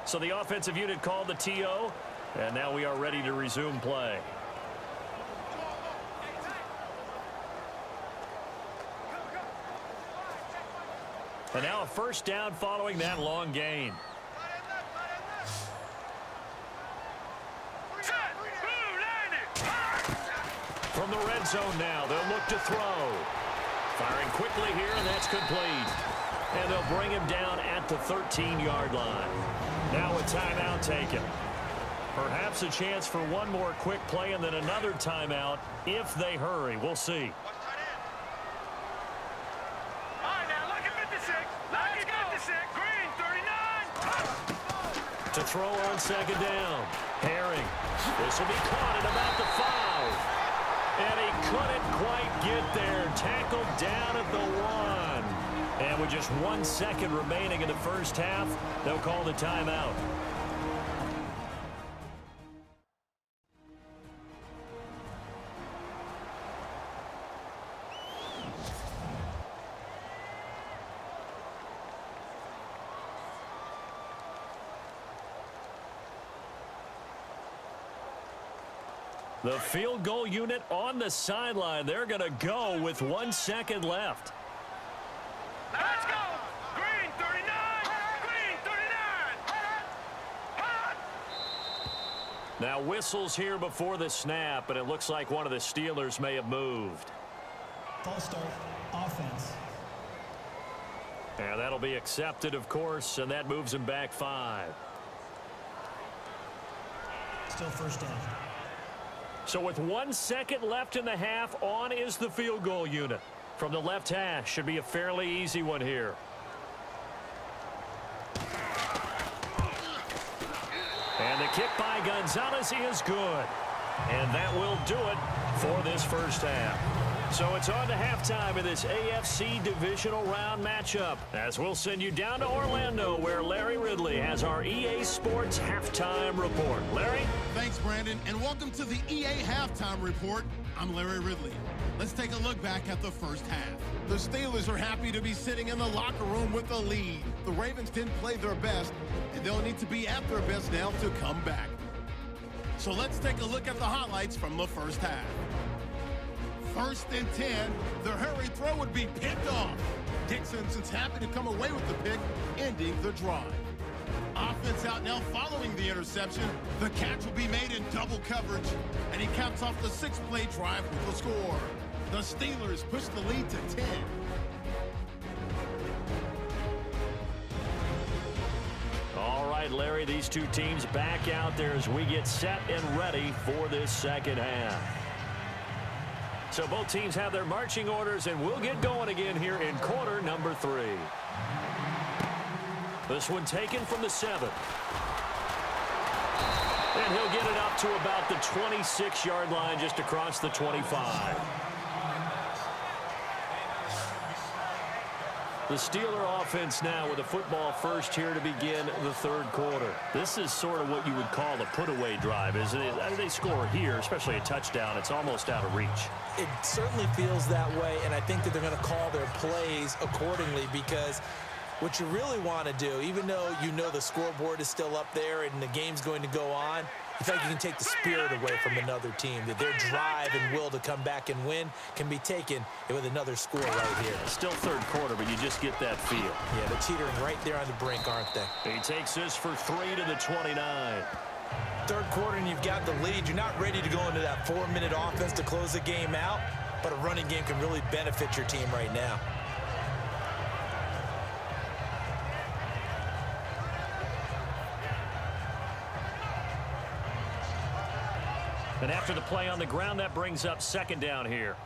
So the offensive unit called the TO, and now we are ready to resume play. And now a first down following that long gain. From the red zone now, they'll look to throw. Firing quickly here, and that's complete. And they'll bring him down at the 13-yard line. Now a timeout taken. Perhaps a chance for one more quick play and then another timeout if they hurry. We'll see. To throw on second down. Herring. This will be caught at about the 5. And he couldn't quite get there. Tackled down at the 1. And with just 1 second remaining in the first half, they'll call the timeout. The field goal unit on the sideline. They're going to go with 1 second left. Let's go! Green 39! Green 39! Now whistles here before the snap, and it looks like one of the Steelers may have moved. False start, offense. And that'll be accepted, of course, and that moves him back 5. Still first down. So with 1 second left in the half, on is the field goal unit. From the left hash, should be a fairly easy one here. And the kick by Gonzalez is good. And that will do it for this first half. So it's on to halftime in this AFC Divisional Round matchup, as we'll send you down to Orlando, where Larry Ridley has our EA Sports Halftime Report. Larry? Thanks, Brandon, and welcome to the EA Halftime Report. I'm Larry Ridley. Let's take a look back at the first half. The Steelers are happy to be sitting in the locker room with a lead. The Ravens didn't play their best, and they'll need to be at their best now to come back. So let's take a look at the highlights from the first half. 1st and 10, the hurry throw would be picked off. Dixonson's happy to come away with the pick, ending the drive. Offense out now following the interception. The catch will be made in double coverage, and he caps off the 6-play drive with a score. The Steelers push the lead to 10. All right, Larry, these two teams back out there as we get set and ready for this second half. So both teams have their marching orders, and we'll get going again here in quarter number 3. This one taken from the 7. And he'll get it up to about the 26-yard line, just across the 25. The Steeler offense now with a football first here to begin the third quarter. This is sort of what you would call a put-away drive, isn't it? As they score here, especially a touchdown, it's almost out of reach. It certainly feels that way, and I think that they're going to call their plays accordingly, because what you really want to do, even though you know the scoreboard is still up there and the game's going to go on, you think you can take the spirit away from another team, that their drive and will to come back and win can be taken with another score right here. Still third quarter, but you just get that feel. Yeah, they're teetering right there on the brink, aren't they? He takes this for 3 to the 29. Third quarter and you've got the lead. You're not ready to go into that 4-minute offense to close the game out, but a running game can really benefit your team right now. And after the play on the ground, that brings up second down here.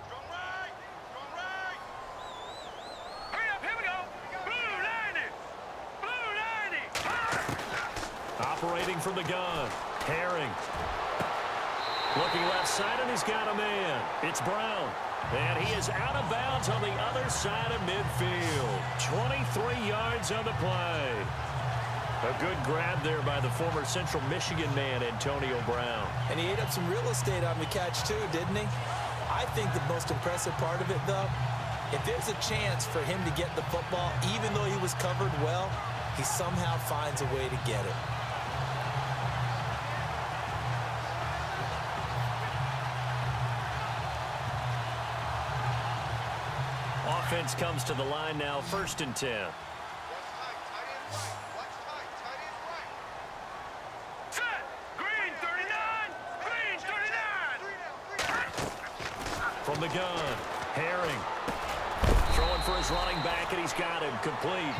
Hurry up, here we go. Blue 90. Blue 90. Operating from the gun. Herring. Looking left side, and he's got a man. It's Brown. And he is out of bounds on the other side of midfield. 23 yards on the play. A good grab there by the former Central Michigan man, Antonio Brown. And he ate up some real estate on the catch, too, didn't he? I think the most impressive part of it, though, if there's a chance for him to get the football, even though he was covered well, he somehow finds a way to get it. Offense comes to the line now, 1st and 10. From the gun, Herring. Throwing for his running back, and he's got him complete.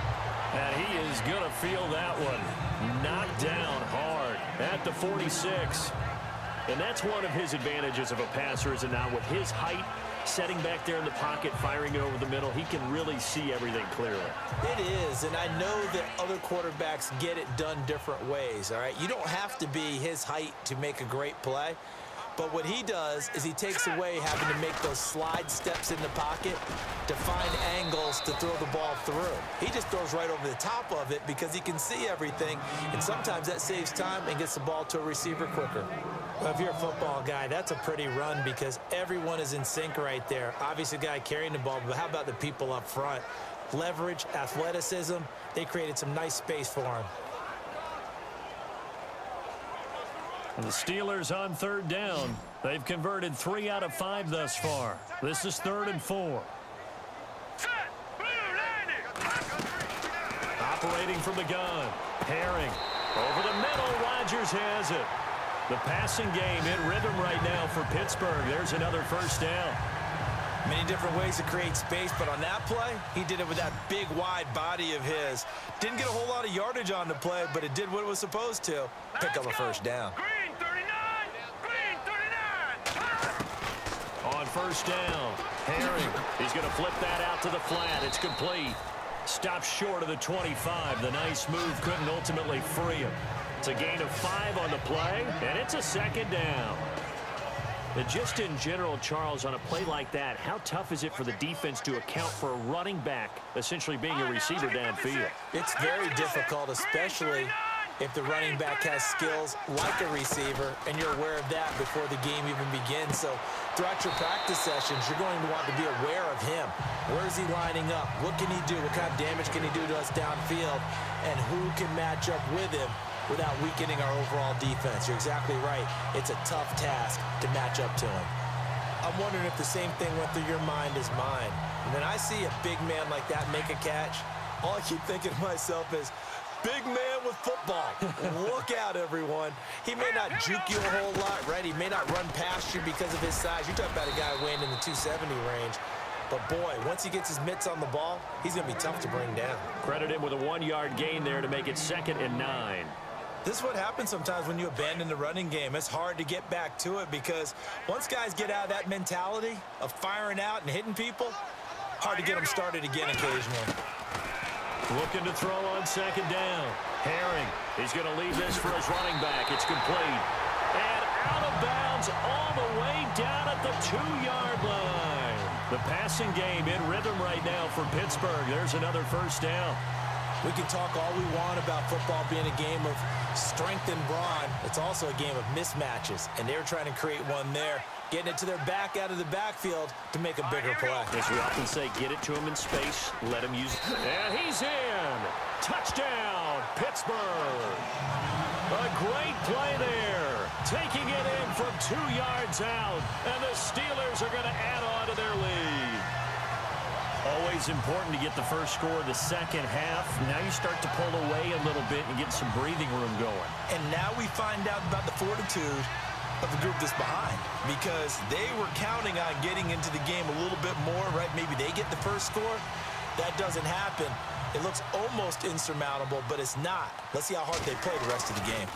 And he is going to feel that one. Knocked down hard at the 46. And that's one of his advantages of a passer, is it not? With his height, setting back there in the pocket, firing it over the middle, he can really see everything clearly. It is, and I know that other quarterbacks get it done different ways, all right? You don't have to be his height to make a great play. But what he does is he takes away having to make those slide steps in the pocket to find angles to throw the ball through. He just throws right over the top of it because he can see everything, and sometimes that saves time and gets the ball to a receiver quicker. Well, if you're a football guy, that's a pretty run because everyone is in sync right there. Obviously, the guy carrying the ball, but how about the people up front? Leverage, athleticism, they created some nice space for him. And the Steelers on third down. They've converted 3 out of 5 thus far. This is 3rd and 4. Operating from the gun. Herring. Over the middle, Rodgers has it. The passing game in rhythm right now for Pittsburgh. There's another first down. Many different ways to create space, but on that play, he did it with that big, wide body of his. Didn't get a whole lot of yardage on the play, but it did what it was supposed to. Pick up a first down. Green 39! Green 39! On first down, Herring. He's going to flip that out to the flat. It's complete. Stopped short of the 25. The nice move couldn't ultimately free him. It's a gain of 5 on the play, and it's a second down. And just in general, Charles, on a play like that, how tough is it for the defense to account for a running back essentially being a receiver downfield? It's very difficult, especially if the running back has skills like a receiver, and you're aware of that before the game even begins. So throughout your practice sessions, you're going to want to be aware of him. Where is he lining up? What can he do? What kind of damage can he do to us downfield? And who can match up with him without weakening our overall defense? You're exactly right. It's a tough task to match up to him. I'm wondering if the same thing went through your mind as mine. When I see a big man like that make a catch, all I keep thinking to myself is, big man with football. Look out, everyone. He may not juke you a whole lot, right? He may not run past you because of his size. You're talking about a guy weighing in the 270 range. But, boy, once he gets his mitts on the ball, he's going to be tough to bring down. Credit him with a 1-yard gain there to make it 2nd and 9. This is what happens sometimes when you abandon the running game. It's hard to get back to it because once guys get out of that mentality of firing out and hitting people, hard to get them started again occasionally. Looking to throw on 2nd down. Herring. He's going to leave this for his running back. It's complete. And out of bounds all the way down at the 2-yard line. The passing game in rhythm right now for Pittsburgh. There's another first down. We can talk all we want about football being a game of strength and brawn. It's also a game of mismatches, and they're trying to create one there, getting it to their back out of the backfield to make a bigger play. As we often say, get it to him in space, let him use it. And he's in. Touchdown, Pittsburgh. A great play there. Taking it in from 2 yards out, and the Steelers are going to add on to their lead. Always important to get the first score of the second half. Now you start to pull away a little bit and get some breathing room going. And now we find out about the fortitude of the group that's behind, because they were counting on getting into the game a little bit more, right? Maybe they get the first score. That doesn't happen. It looks almost insurmountable, but it's not. Let's see how hard they play the rest of the game.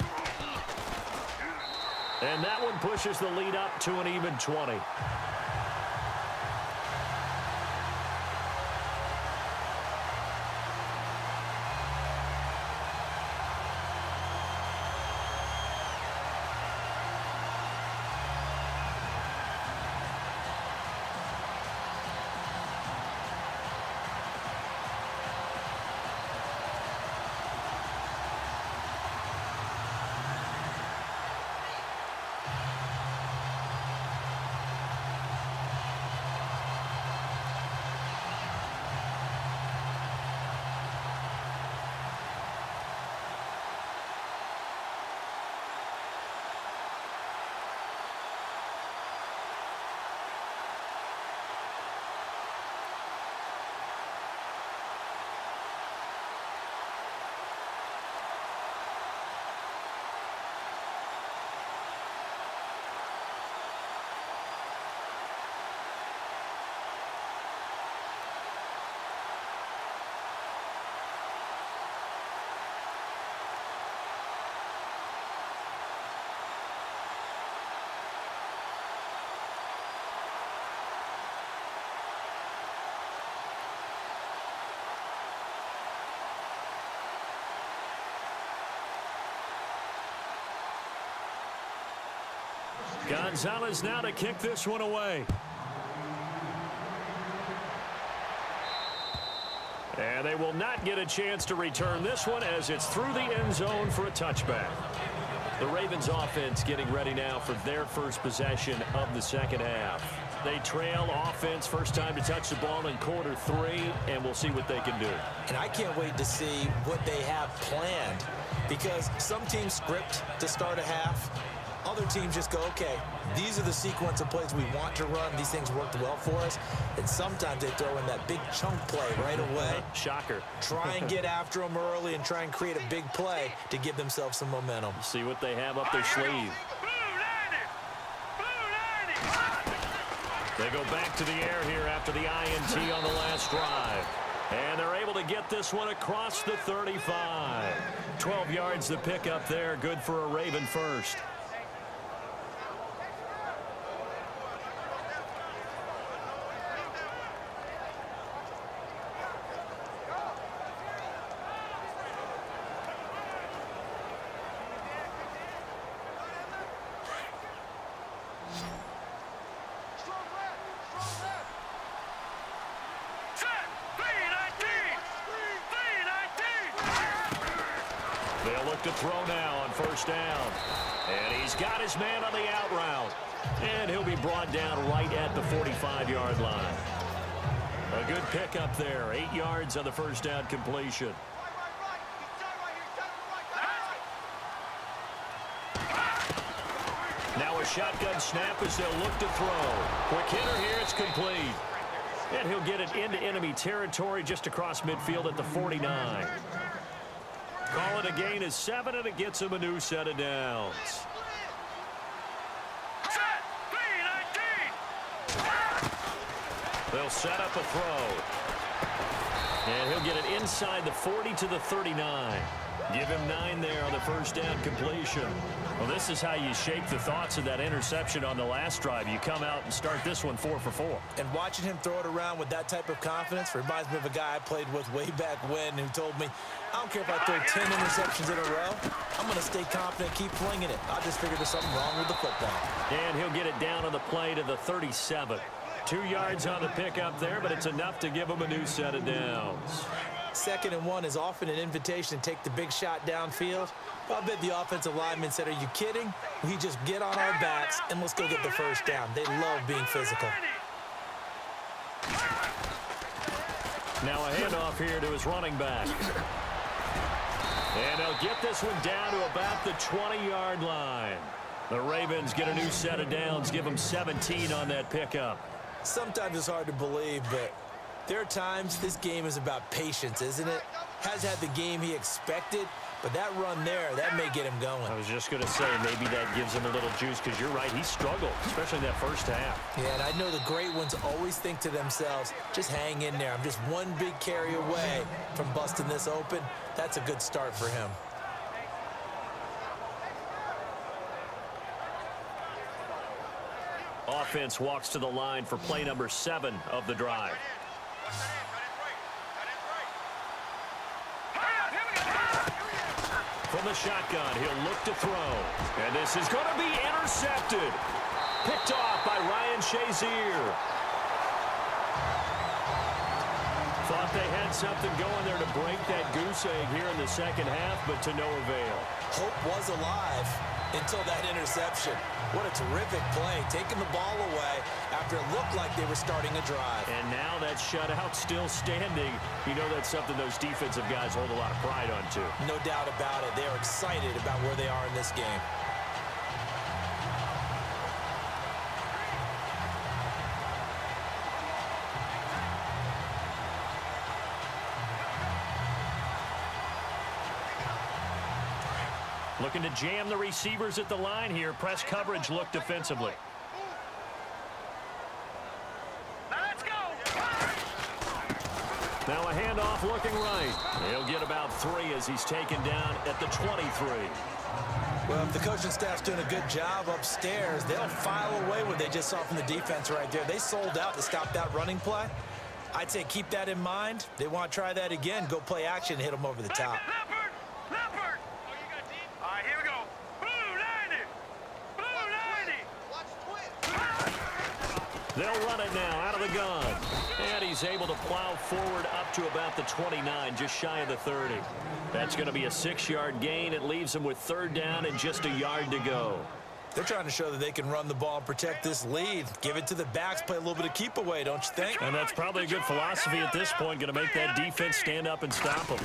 And that one pushes the lead up to an even 20. Gonzalez now to kick this one away. And they will not get a chance to return this one as it's through the end zone for a touchback. The Ravens offense getting ready now for their first possession of the second half. They trail offense, first time to touch the ball in quarter 3, and we'll see what they can do. And I can't wait to see what they have planned, because some teams script to start a half. Other teams just go, okay, these are the sequence of plays we want to run. These things worked well for us. And sometimes they throw in that big chunk play right away. Shocker. Try and get after them early and try and create a big play to give themselves some momentum. See what they have up their sleeve. They go back to the air here after the INT on the last drive. And they're able to get this one across the 35. 12 yards to pick up there. Good for a Raven first. They'll look to throw now on first down. And he's got his man on the out route. And he'll be brought down right at the 45-yard line. A good pickup there. 8 yards on the first down completion. Now a shotgun snap as they'll look to throw. Quick hitter here, it's complete. And he'll get it into enemy territory just across midfield at the 49. Call it a gain of 7, and it gets him a new set of downs. They'll set up a throw. And he'll get it inside the 40 to the 39. Give him 9 there on the first down completion. Well, this is how you shake the thoughts of that interception on the last drive. You come out and start this one 4 for 4. And watching him throw it around with that type of confidence reminds me of a guy I played with way back when who told me, I don't care if I throw 10 interceptions in a row. I'm going to stay confident, keep flinging it. I just figured there's something wrong with the football. And he'll get it down on the play to the 37. 2 yards on the pickup there, but it's enough to give him a new set of downs. 2nd and 1 is often an invitation to take the big shot downfield. I bet the offensive lineman said, are you kidding? We just get on our backs and let's go get the first down. They love being physical. Now a handoff here to his running back. And they'll get this one down to about the 20-yard line. The Ravens get a new set of downs, give them 17 on that pickup. Sometimes it's hard to believe, but there are times this game is about patience, isn't it? Has had the game he expected, but that run there, that may get him going. I was just going to say, maybe that gives him a little juice, because you're right, he struggled, especially in that first half. Yeah, and I know the great ones always think to themselves, just hang in there. I'm just one big carry away from busting this open. That's a good start for him. Offense walks to the line for play number 7 of the drive. From the shotgun, he'll look to throw. And this is going to be intercepted. Picked off by Ryan Shazier. Thought they had something going there to break that goose egg here in the second half, but to no avail. Hope was alive until that interception. What a terrific play, taking the ball away after it looked like they were starting a drive. And now that shutout still standing. You know that's something those defensive guys hold a lot of pride on, too. No doubt about it. They are excited about where they are in this game. Looking to jam the receivers at the line here. Press coverage look defensively. Let's go. Now a handoff looking right. He'll get about 3 as he's taken down at the 23. Well, if the coaching staff's doing a good job upstairs, they'll file away what they just saw from the defense right there. They sold out to stop that running play. I'd say keep that in mind. They want to try that again. Go play action and hit them over the top. Leopard. All right, here we go. Blue 90. Blue 90. They'll run it now out of the gun. And he's able to plow forward up to about the 29, just shy of the 30. That's going to be a 6-yard gain. It leaves him with 3rd down and just a yard to go. They're trying to show that they can run the ball and protect this lead. Give it to the backs, play a little bit of keep away, don't you think? And that's probably a good philosophy at this point, going to make that defense stand up and stop him.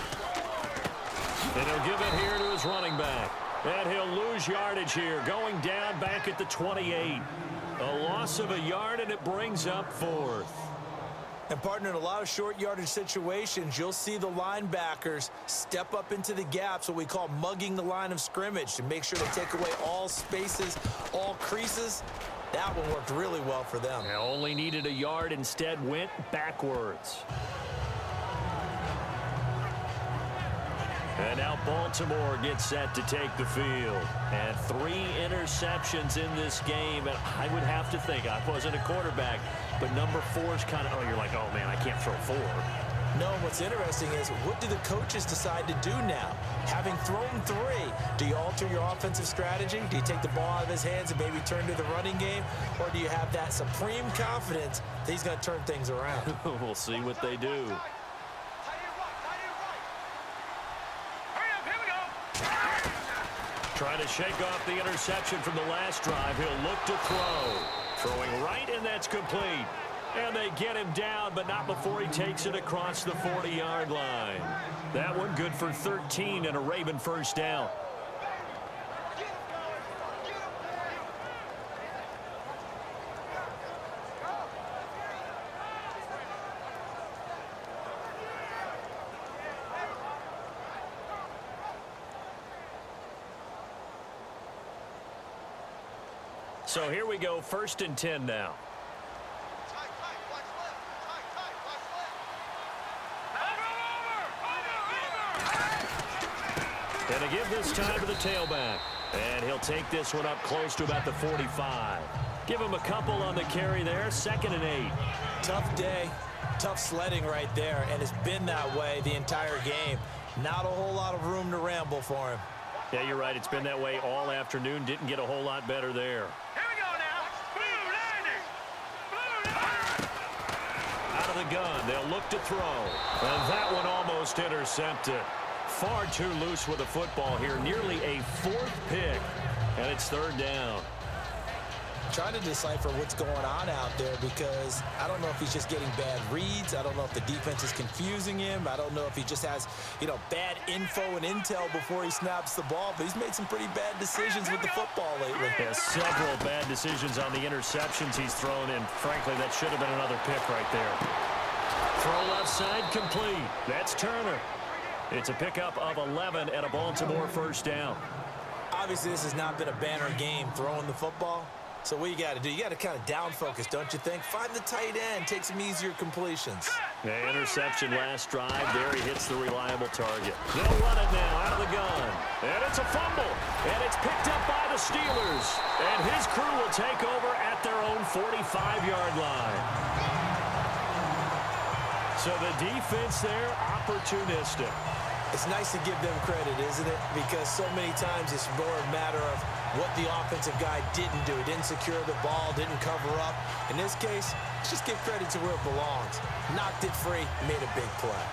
And he'll give it here to his running back. And he'll lose yardage here, going down back at the 28. A loss of a yard, and it brings up 4th. And, partner, in a lot of short yardage situations, you'll see the linebackers step up into the gaps, what we call mugging the line of scrimmage, to make sure to take away all spaces, all creases. That one worked really well for them. They only needed a yard, instead went backwards. And now Baltimore gets set to take the field. And 3 interceptions in this game. And I would have to think, I wasn't a quarterback, but number 4 is kind of, oh, you're like, oh, man, I can't throw 4. No, what's interesting is, what do the coaches decide to do now? Having thrown 3, do you alter your offensive strategy? Do you take the ball out of his hands and maybe turn to the running game? Or do you have that supreme confidence that he's going to turn things around? We'll see what they do. Trying to shake off the interception from the last drive. He'll look to throw. Throwing right, and that's complete. And they get him down, but not before he takes it across the 40-yard line. That one good for 13 and a Raven 1st down. So here we go, 1st and 10 now. And to give this time to the tailback. And he'll take this one up close to about the 45. Give him a couple on the carry there, 2nd and 8. Tough day, tough sledding right there, and it's been that way the entire game. Not a whole lot of room to ramble for him. Yeah, you're right. It's been that way all afternoon. Didn't get a whole lot better there. Here we go now. Blue 90. Out of the gun, they'll look to throw. And that one almost intercepted. Far too loose with the football here. Nearly a 4th pick. And it's 3rd down. Trying to decipher what's going on out there, because I don't know if he's just getting bad reads. I don't know if the defense is confusing him. I don't know if he just has, bad info and intel before he snaps the ball. But he's made some pretty bad decisions with the football lately. Yeah, several bad decisions on the interceptions he's thrown, and frankly, that should have been another pick right there. Throw left side complete. That's Turner. It's a pickup of 11 and a Baltimore 1st down. Obviously, this has not been a banner game throwing the football. So what you got to do, you got to kind of down focus, don't you think? Find the tight end, take some easier completions. The interception last drive. There he hits the reliable target. They'll run it now out of the gun. And it's a fumble. And it's picked up by the Steelers. And his crew will take over at their own 45-yard line. So the defense there, opportunistic. It's nice to give them credit, isn't it? Because so many times it's more a matter of what the offensive guy didn't do. He didn't secure the ball, didn't cover up. In this case, just give credit to where it belongs. Knocked it free, made a big play.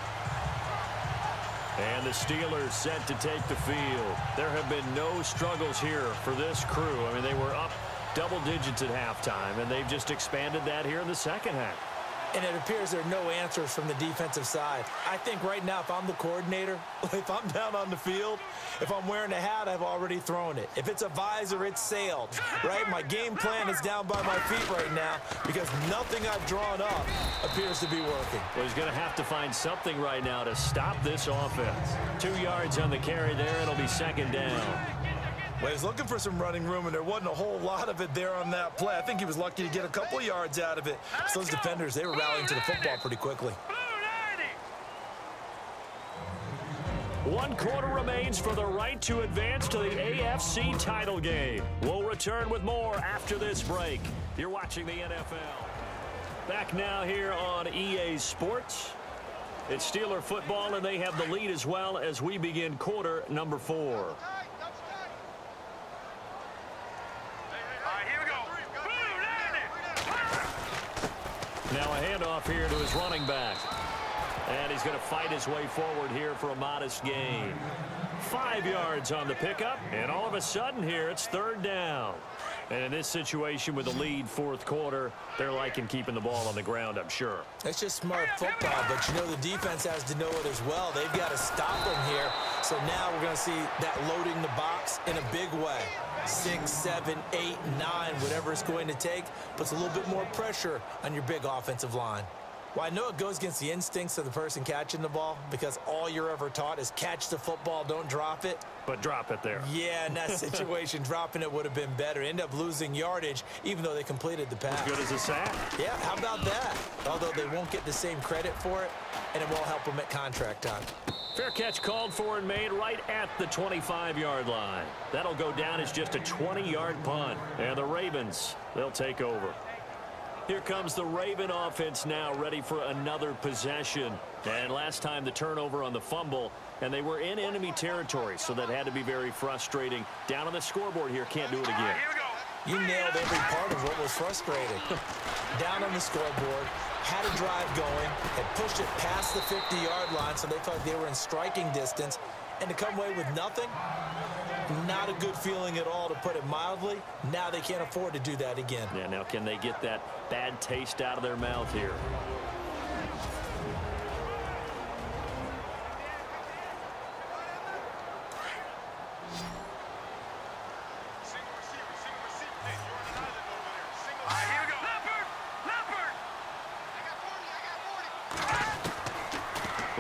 And the Steelers set to take the field. There have been no struggles here for this crew. I mean, they were up double digits at halftime, and they've just expanded that here in the second half. And it appears there are no answers from the defensive side. I think right now, if I'm the coordinator, if I'm down on the field, if I'm wearing a hat, I've already thrown it. If it's a visor, it's sailed, right? My game plan is down by my feet right now because nothing I've drawn up appears to be working. Well, he's going to have to find something right now to stop this offense. 2 yards on the carry there. It'll be 2nd down. Well, he was looking for some running room, and there wasn't a whole lot of it there on that play. I think he was lucky to get a couple yards out of it. So those defenders, they were rallying to the football pretty quickly. 1 quarter remains for the right to advance to the AFC title game. We'll return with more after this break. You're watching the NFL. Back now here on EA Sports. It's Steeler football, and they have the lead as well as we begin quarter number 4. Now a handoff here to his running back. And he's going to fight his way forward here for a modest gain. 5 yards on the pickup, and all of a sudden here it's third down. And in this situation with the lead fourth quarter, they're liking keeping the ball on the ground, I'm sure. It's just smart football, but you know the defense has to know it as well. They've got to stop them here. So now we're going to see that loading the box in a big way. 6, 7, 8, 9, whatever it's going to take, puts a little bit more pressure on your big offensive line. Well, I know it goes against the instincts of the person catching the ball because all you're ever taught is catch the football, don't drop it. But drop it there. Yeah, in that situation, dropping it would have been better. End up losing yardage, even though they completed the pass. As good as a sack. Yeah, how about that? Although they won't get the same credit for it, and it won't help them at contract time. Fair catch called for and made right at the 25-yard line. That'll go down as just a 20-yard punt. And the Ravens, they'll take over. Here comes the Raven offense now, ready for another possession. And last time the turnover on the fumble, and they were in enemy territory, so that had to be very frustrating. Down on the scoreboard here, can't do it again. You nailed every part of what was frustrating. Down on the scoreboard, had a drive going, had pushed it past the 50-yard line, so they felt like they were in striking distance, and to come away with nothing, not a good feeling at all, to put it mildly. Now they can't afford to do that again. Yeah, now can they get that bad taste out of their mouth here?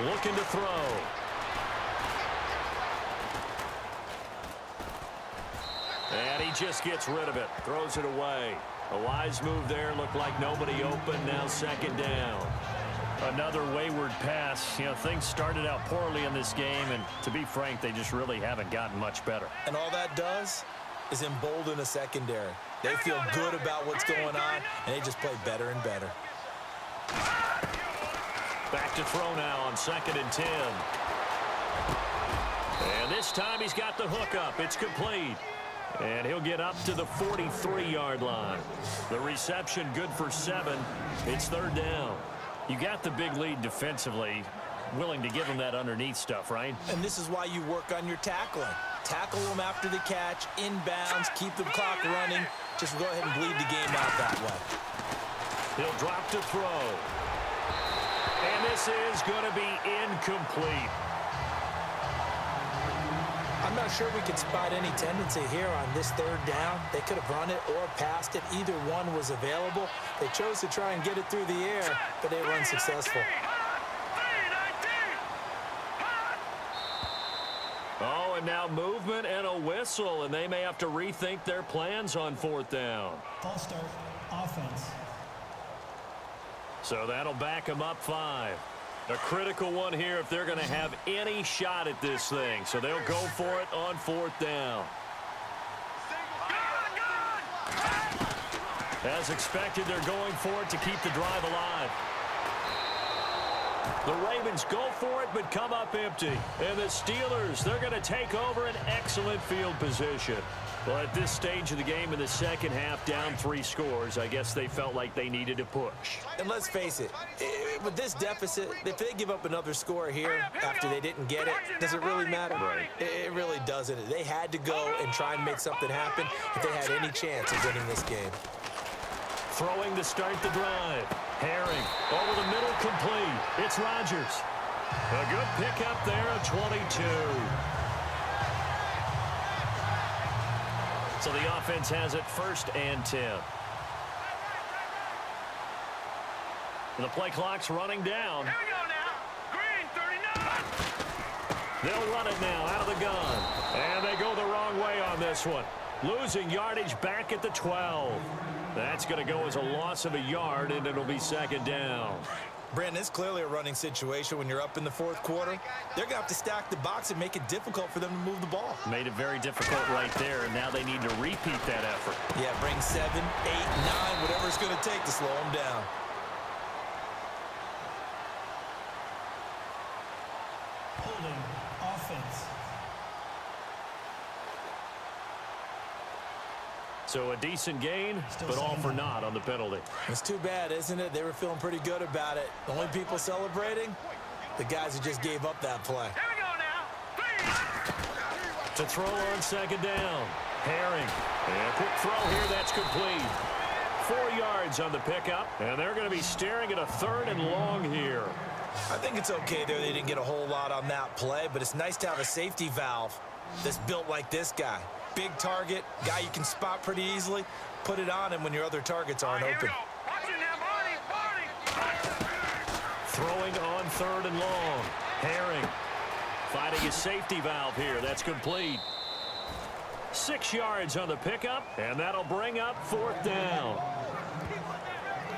Looking to throw. And he just gets rid of it. Throws it away. A wise move there. Looked like nobody open. Now second down. Another wayward pass. You know, things started out poorly in this game, and to be frank, they just really haven't gotten much better. And all that does is embolden a secondary. They feel good about what's going on, and they just play better and better. Back to throw now on 2nd and 10. And this time he's got the hook up. It's complete. And he'll get up to the 43-yard line. The reception good for 7. It's third down. You got the big lead defensively. Willing to give them that underneath stuff, right? And this is why you work on your tackling. Tackle them after the catch, inbounds, keep the clock running. Just go ahead and bleed the game out that way. He'll drop to throw. And this is going to be incomplete. I'm not sure we could spot any tendency here on this third down. They could have run it or passed it. Either one was available. They chose to try and get it through the air, but they were unsuccessful. Oh, and now movement and a whistle, and they may have to rethink their plans on 4th down. False start, offense. So that'll back them up 5. A critical one here if they're going to have any shot at this thing. So they'll go for it on 4th down. As expected, they're going for it to keep the drive alive. The Ravens go for it, but come up empty. And the Steelers, they're going to take over an excellent field position. Well, at this stage of the game in the second half, down 3 scores, I guess they felt like they needed to push. And let's face it, with this deficit, if they give up another score here after they didn't get it, does it really matter? Right. It really doesn't. They had to go and try and make something happen if they had any chance of winning this game. Throwing to start the drive. Herring over the middle, complete. It's Rodgers. A good pickup there at 22. So the offense has it 1st and 10. And the play clock's running down. Here we go now. Green 39. They'll run it now out of the gun. And they go the wrong way on this one. Losing yardage back at the 12. That's going to go as a loss of a yard, and it'll be 2nd down. Brandon, it's clearly a running situation when you're up in the 4th quarter. They're going to have to stack the box and make it difficult for them to move the ball. Made it very difficult right there, and now they need to repeat that effort. Yeah, bring 7, 8, 9, whatever it's going to take to slow them down. Holding, offense. So a decent gain, but all for naught on the penalty. It's too bad, isn't it? They were feeling pretty good about it. The only people celebrating, the guys who just gave up that play. Here we go now. To throw on second down. Herring. And a quick throw here, that's complete. 4 yards on the pickup, and they're going to be staring at a 3rd and long here. I think it's okay there. They didn't get a whole lot on that play, but it's nice to have a safety valve that's built like this guy. Big target, guy you can spot pretty easily. Put it on him when your other targets aren't Here we open. go. Watch it now, Barney. Throwing on 3rd and long. Herring finding his safety valve here. That's complete. 6 yards on the pickup, and that'll bring up 4th down.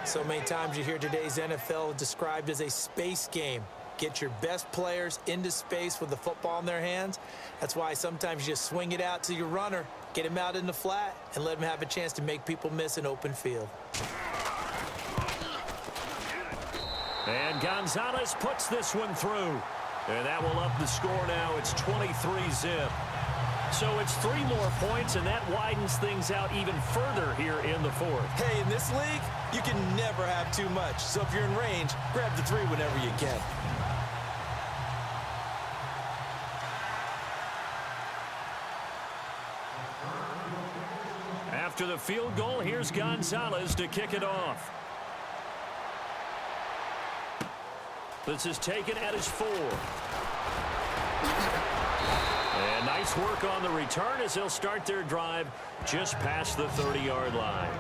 So many times you hear today's NFL described as a space game. Get your best players into space with the football in their hands. That's why sometimes you just swing it out to your runner, get him out in the flat, and let him have a chance to make people miss an open field. And Gonzalez puts this one through. And that will up the score now. It's 23-zip. So it's 3 more points, and that widens things out even further here in the 4th. Hey, in this league, you can never have too much. So if you're in range, grab the 3 whenever you can. After the field goal, here's Gonzalez to kick it off. This is taken at his 4. And nice work on the return as they'll start their drive just past the 30-yard line.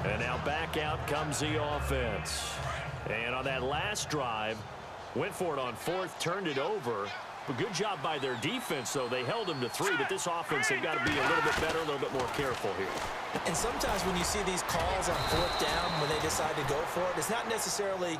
And now back out comes the offense. And on that last drive, went for it on 4th, turned it over. But good job by their defense, though. They held them to 3, but this offense, they've got to be a little bit better, a little bit more careful here. And sometimes when you see these calls on 4th down, when they decide to go for it, it's not necessarily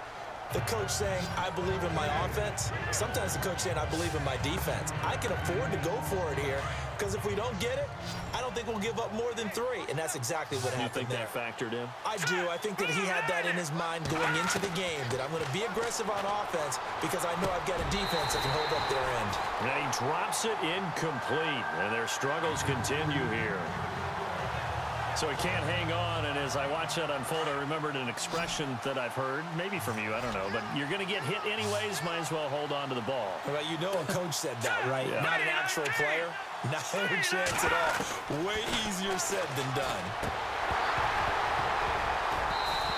the coach saying, I believe in my offense. Sometimes the coach saying, I believe in my defense. I can afford to go for it here because if we don't get it, I don't think we'll give up more than 3. And that's exactly what happened. You think that factored in? I do. I think that he had that in his mind going into the game, that I'm going to be aggressive on offense because I know I've got a defense that can hold up their end. And he drops it incomplete, and their struggles continue here. So he can't hang on, and as I watch that unfold, I remembered an expression that I've heard, maybe from you, I don't know, but you're going to get hit anyways, might as well hold on to the ball. Well, you know a coach said that, right? Yeah. Not an actual player. Not a chance at all. Way easier said than done.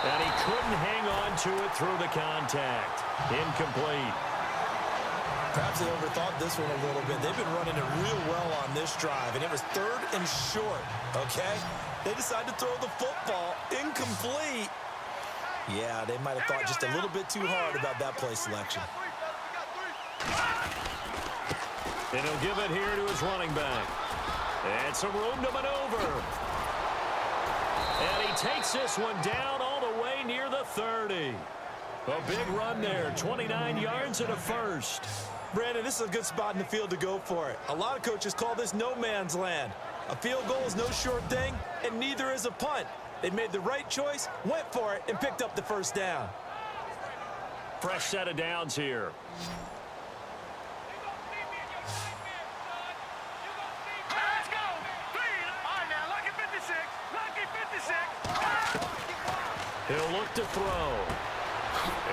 And he couldn't hang on to it through the contact. Incomplete. Perhaps they overthought this one a little bit. They've been running it real well on this drive, and it was 3rd and short, okay? They decided to throw the football incomplete. Yeah, they might have thought just a little bit too hard about that play selection. And he'll give it here to his running back. And some room to maneuver. And he takes this one down all the way near the 30. A big run there, 29 yards and a 1st. Brandon, this is a good spot in the field to go for it. A lot of coaches call this no man's land. A field goal is no sure thing, and neither is a punt. They made the right choice, went for it, and picked up the 1st down. Fresh set of downs here. Let's go. 3. All right, now, lucky 56. Lucky 56. He'll look to throw.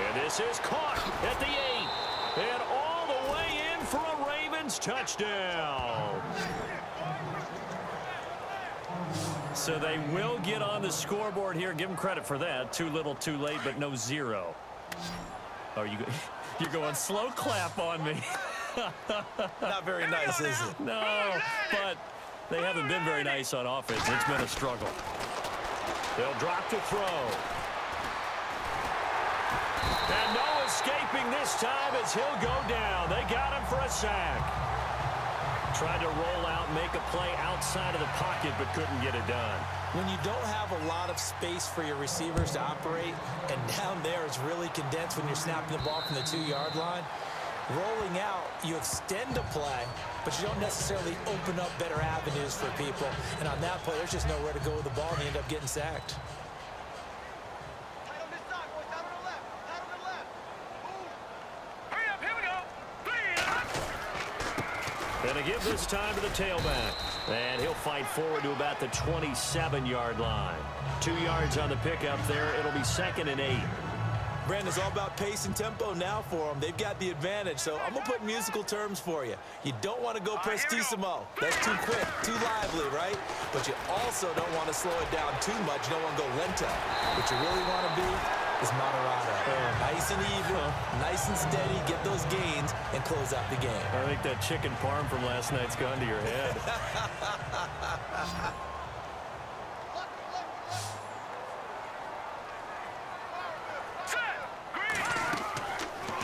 And this is caught at the 8. And all the way in for a Ravens touchdown. So they will get on the scoreboard here. Give them credit for that. Too little, too late, but no 0. Oh, you're going slow clap on me. Not very nice, is it? No, but they haven't been very nice on offense. It's been a struggle. They'll drop to throw. And no escaping this time as he'll go down. They got him for a sack. Tried to roll out, make a play outside of the pocket, but couldn't get it done. When you don't have a lot of space for your receivers to operate, and down there it's really condensed when you're snapping the ball from the 2-yard line, rolling out, you extend a play, but you don't necessarily open up better avenues for people. And on that play, there's just nowhere to go with the ball, and you end up getting sacked. Hurry up, here we go. 3. And to give this time to the tailback. And he'll fight forward to about the 27-yard line. 2 yards on the pickup there. It'll be 2nd and 8. Brandon, it's all about pace and tempo now for them. They've got the advantage, so I'm going to put musical terms for you. You don't want to go prestissimo. That's too quick, too lively, right? But you also don't want to slow it down too much. You don't want to go lento. What you really want to be is moderado. Nice and even, nice and steady, get those gains, and close out the game. I think that chicken parm from last night's gone to your head.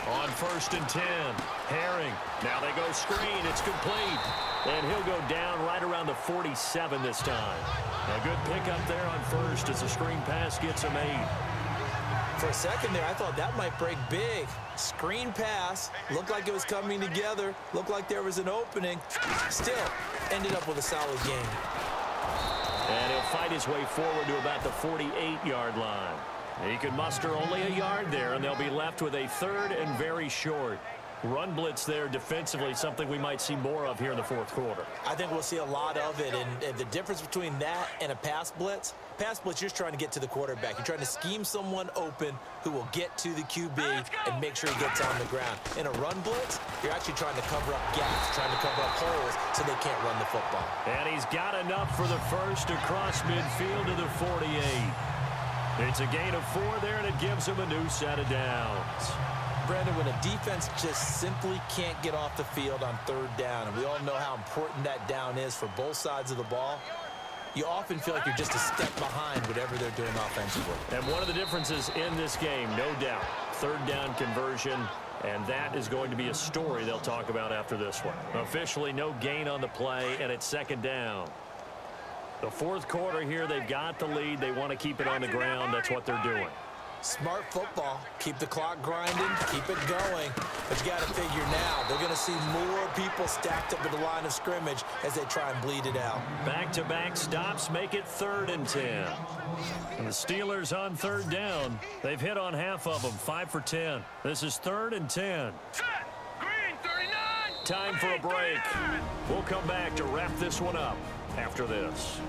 On 1st and 10, Herring. Now they go screen. It's complete. And he'll go down right around the 47 this time. A good pickup there on 1st as the screen pass gets him 8. For a second there, I thought that might break big. Screen pass. Looked like it was coming together. Looked like there was an opening. Still, ended up with a solid game. And he'll fight his way forward to about the 48-yard line. He can muster only a yard there, and they'll be left with a 3rd and very short. Run blitz there defensively, something we might see more of here in the 4th quarter. I think we'll see a lot of it, and the difference between that and a pass blitz, you're just trying to get to the quarterback. You're trying to scheme someone open who will get to the QB and make sure he gets on the ground. In a run blitz, you're actually trying to cover up gaps, trying to cover up holes so they can't run the football. And he's got enough for the first across midfield to the 48. It's a gain of 4 there, and it gives him a new set of downs. Brandon, when a defense just simply can't get off the field on 3rd down, and we all know how important that down is for both sides of the ball, you often feel like you're just a step behind whatever they're doing offensively. And one of the differences in this game, no doubt, 3rd down conversion, and that is going to be a story they'll talk about after this one. Officially no gain on the play, and it's 2nd down. The 4th quarter here, they've got the lead. They want to keep it on the ground. That's what they're doing. Smart football. Keep the clock grinding. Keep it going. But you got to figure now, they're going to see more people stacked up at the line of scrimmage as they try and bleed it out. Back-to-back stops make it 3rd and 10. And the Steelers on 3rd down. They've hit on half of them, 5 for 10. This is 3rd and 10. Green 39. Time for a break. We'll come back to wrap this one up after this.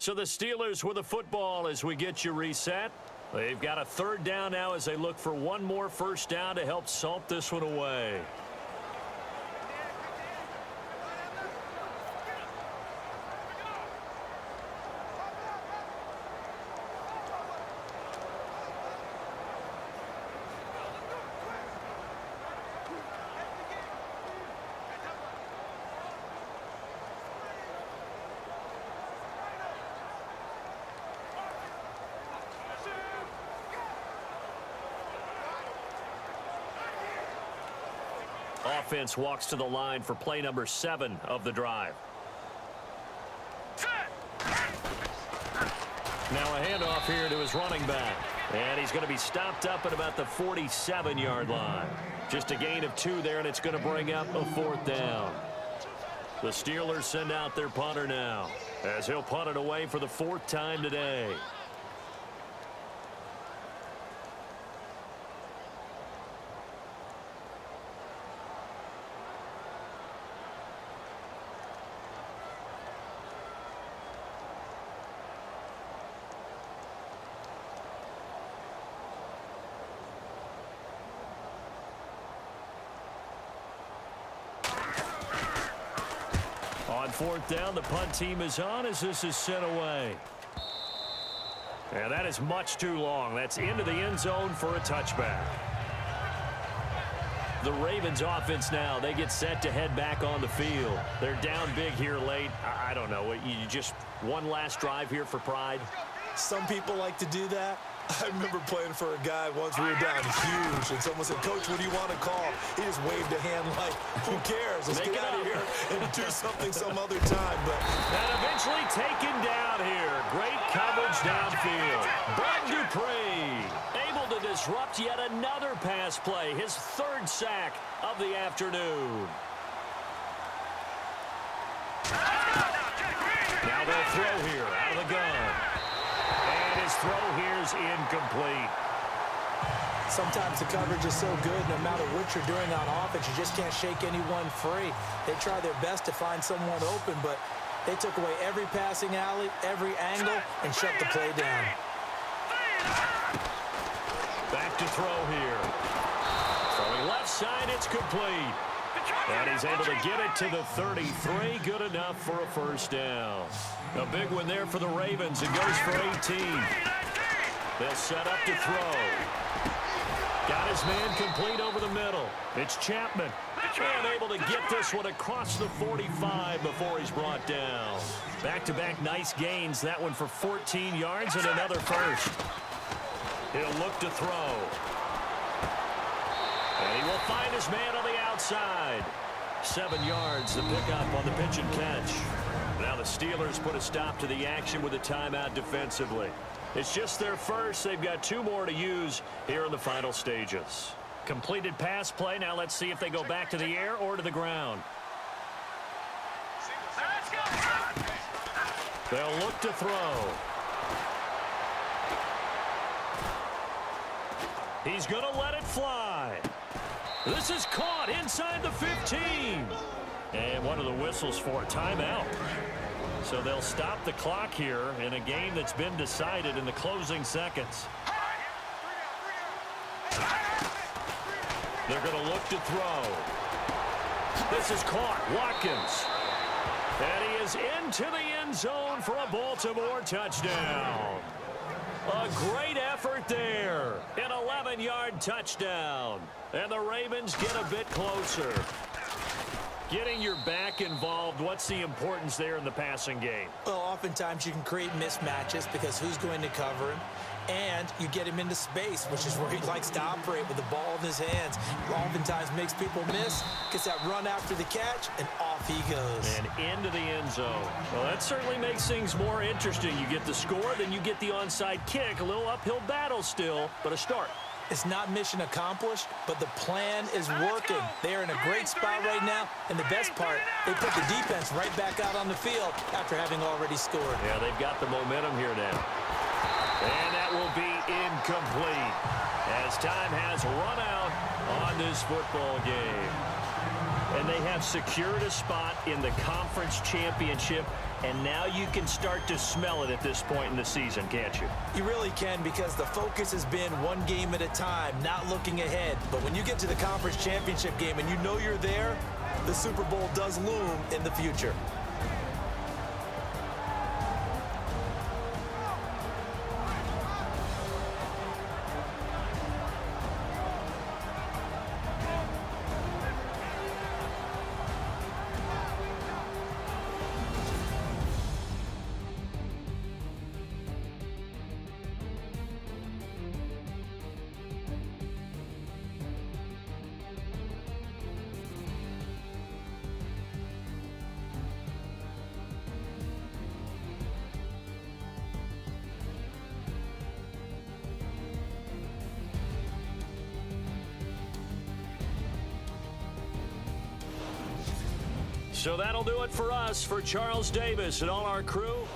So the Steelers with the football as we get you reset. They've got a 3rd down now as they look for one more 1st down to help salt this one away. Offense walks to the line for play number 7 of the drive. Now a handoff here to his running back. And he's going to be stopped up at about the 47-yard line. Just a gain of 2 there, and it's going to bring up a 4th down. The Steelers send out their punter now, as he'll punt it away for the 4th time today. On 4th down, the punt team is on as this is sent away. And that is much too long. That's into the end zone for a touchback. The Ravens offense now, they get set to head back on the field. They're down big here late. I don't know. You just one last drive here for pride. Some people like to do that. I remember playing for a guy once we were down huge, and someone said, "Coach, what do you want to call?" He just waved a hand like, who cares? Let's get out of here and do something some other time. But and eventually taken down here. Great coverage downfield. Bud Dupree able to disrupt yet another pass play. His 3rd sack of the afternoon. Now they'll throw here out of the gun. And his throw here is is incomplete. Sometimes the coverage is so good, no matter what you're doing on offense, you just can't shake anyone free. They try their best to find someone open, but they took away every passing alley, every angle, and shut the play down. Back to throw here. Throwing left side, it's complete. And he's able to get it to the 33. Good enough for a first down. A big one there for the Ravens. It goes for 18. They'll set up to throw. Got his man complete over the middle. It's Chapman. And able to get this one across the 45 before he's brought down. Back-to-back nice gains. That one for 14 yards and another first. He'll look to throw. And he will find his man on the outside. 7 yards, the pickup on the pitch and catch. Now the Steelers put a stop to the action with a timeout defensively. It's just their first. They've got 2 more to use here in the final stages. Completed pass play. Now let's see if they go back to the air or to the ground. They'll look to throw. He's going to let it fly. This is caught inside the 15. And one of the whistles for a timeout. So they'll stop the clock here in a game that's been decided in the closing seconds. They're going to look to throw. This is caught. Watkins. And he is into the end zone for a Baltimore touchdown. A great effort there. An 11-yard touchdown. And the Ravens get a bit closer. Getting your back involved, what's the importance there in the passing game? Well, oftentimes you can create mismatches because who's going to cover him? And you get him into space, which is where he likes to operate with the ball in his hands. Oftentimes makes people miss, gets that run after the catch, and off he goes. And into the end zone. Well, that certainly makes things more interesting. You get the score, then you get the onside kick. A little uphill battle still, but a start. It's not mission accomplished, but the plan is working. They are in a great spot right now, and the best part, they put the defense right back out on the field after having already scored. Yeah, they've got the momentum here now. And that will be incomplete as time has run out on this football game. And they have secured a spot in the conference championship, and now you can start to smell it at this point in the season, can't you? You really can, because the focus has been one game at a time, not looking ahead. But when you get to the conference championship game and you know you're there, the Super Bowl does loom in the future. So that'll do it for us. For Charles Davis and all our crew,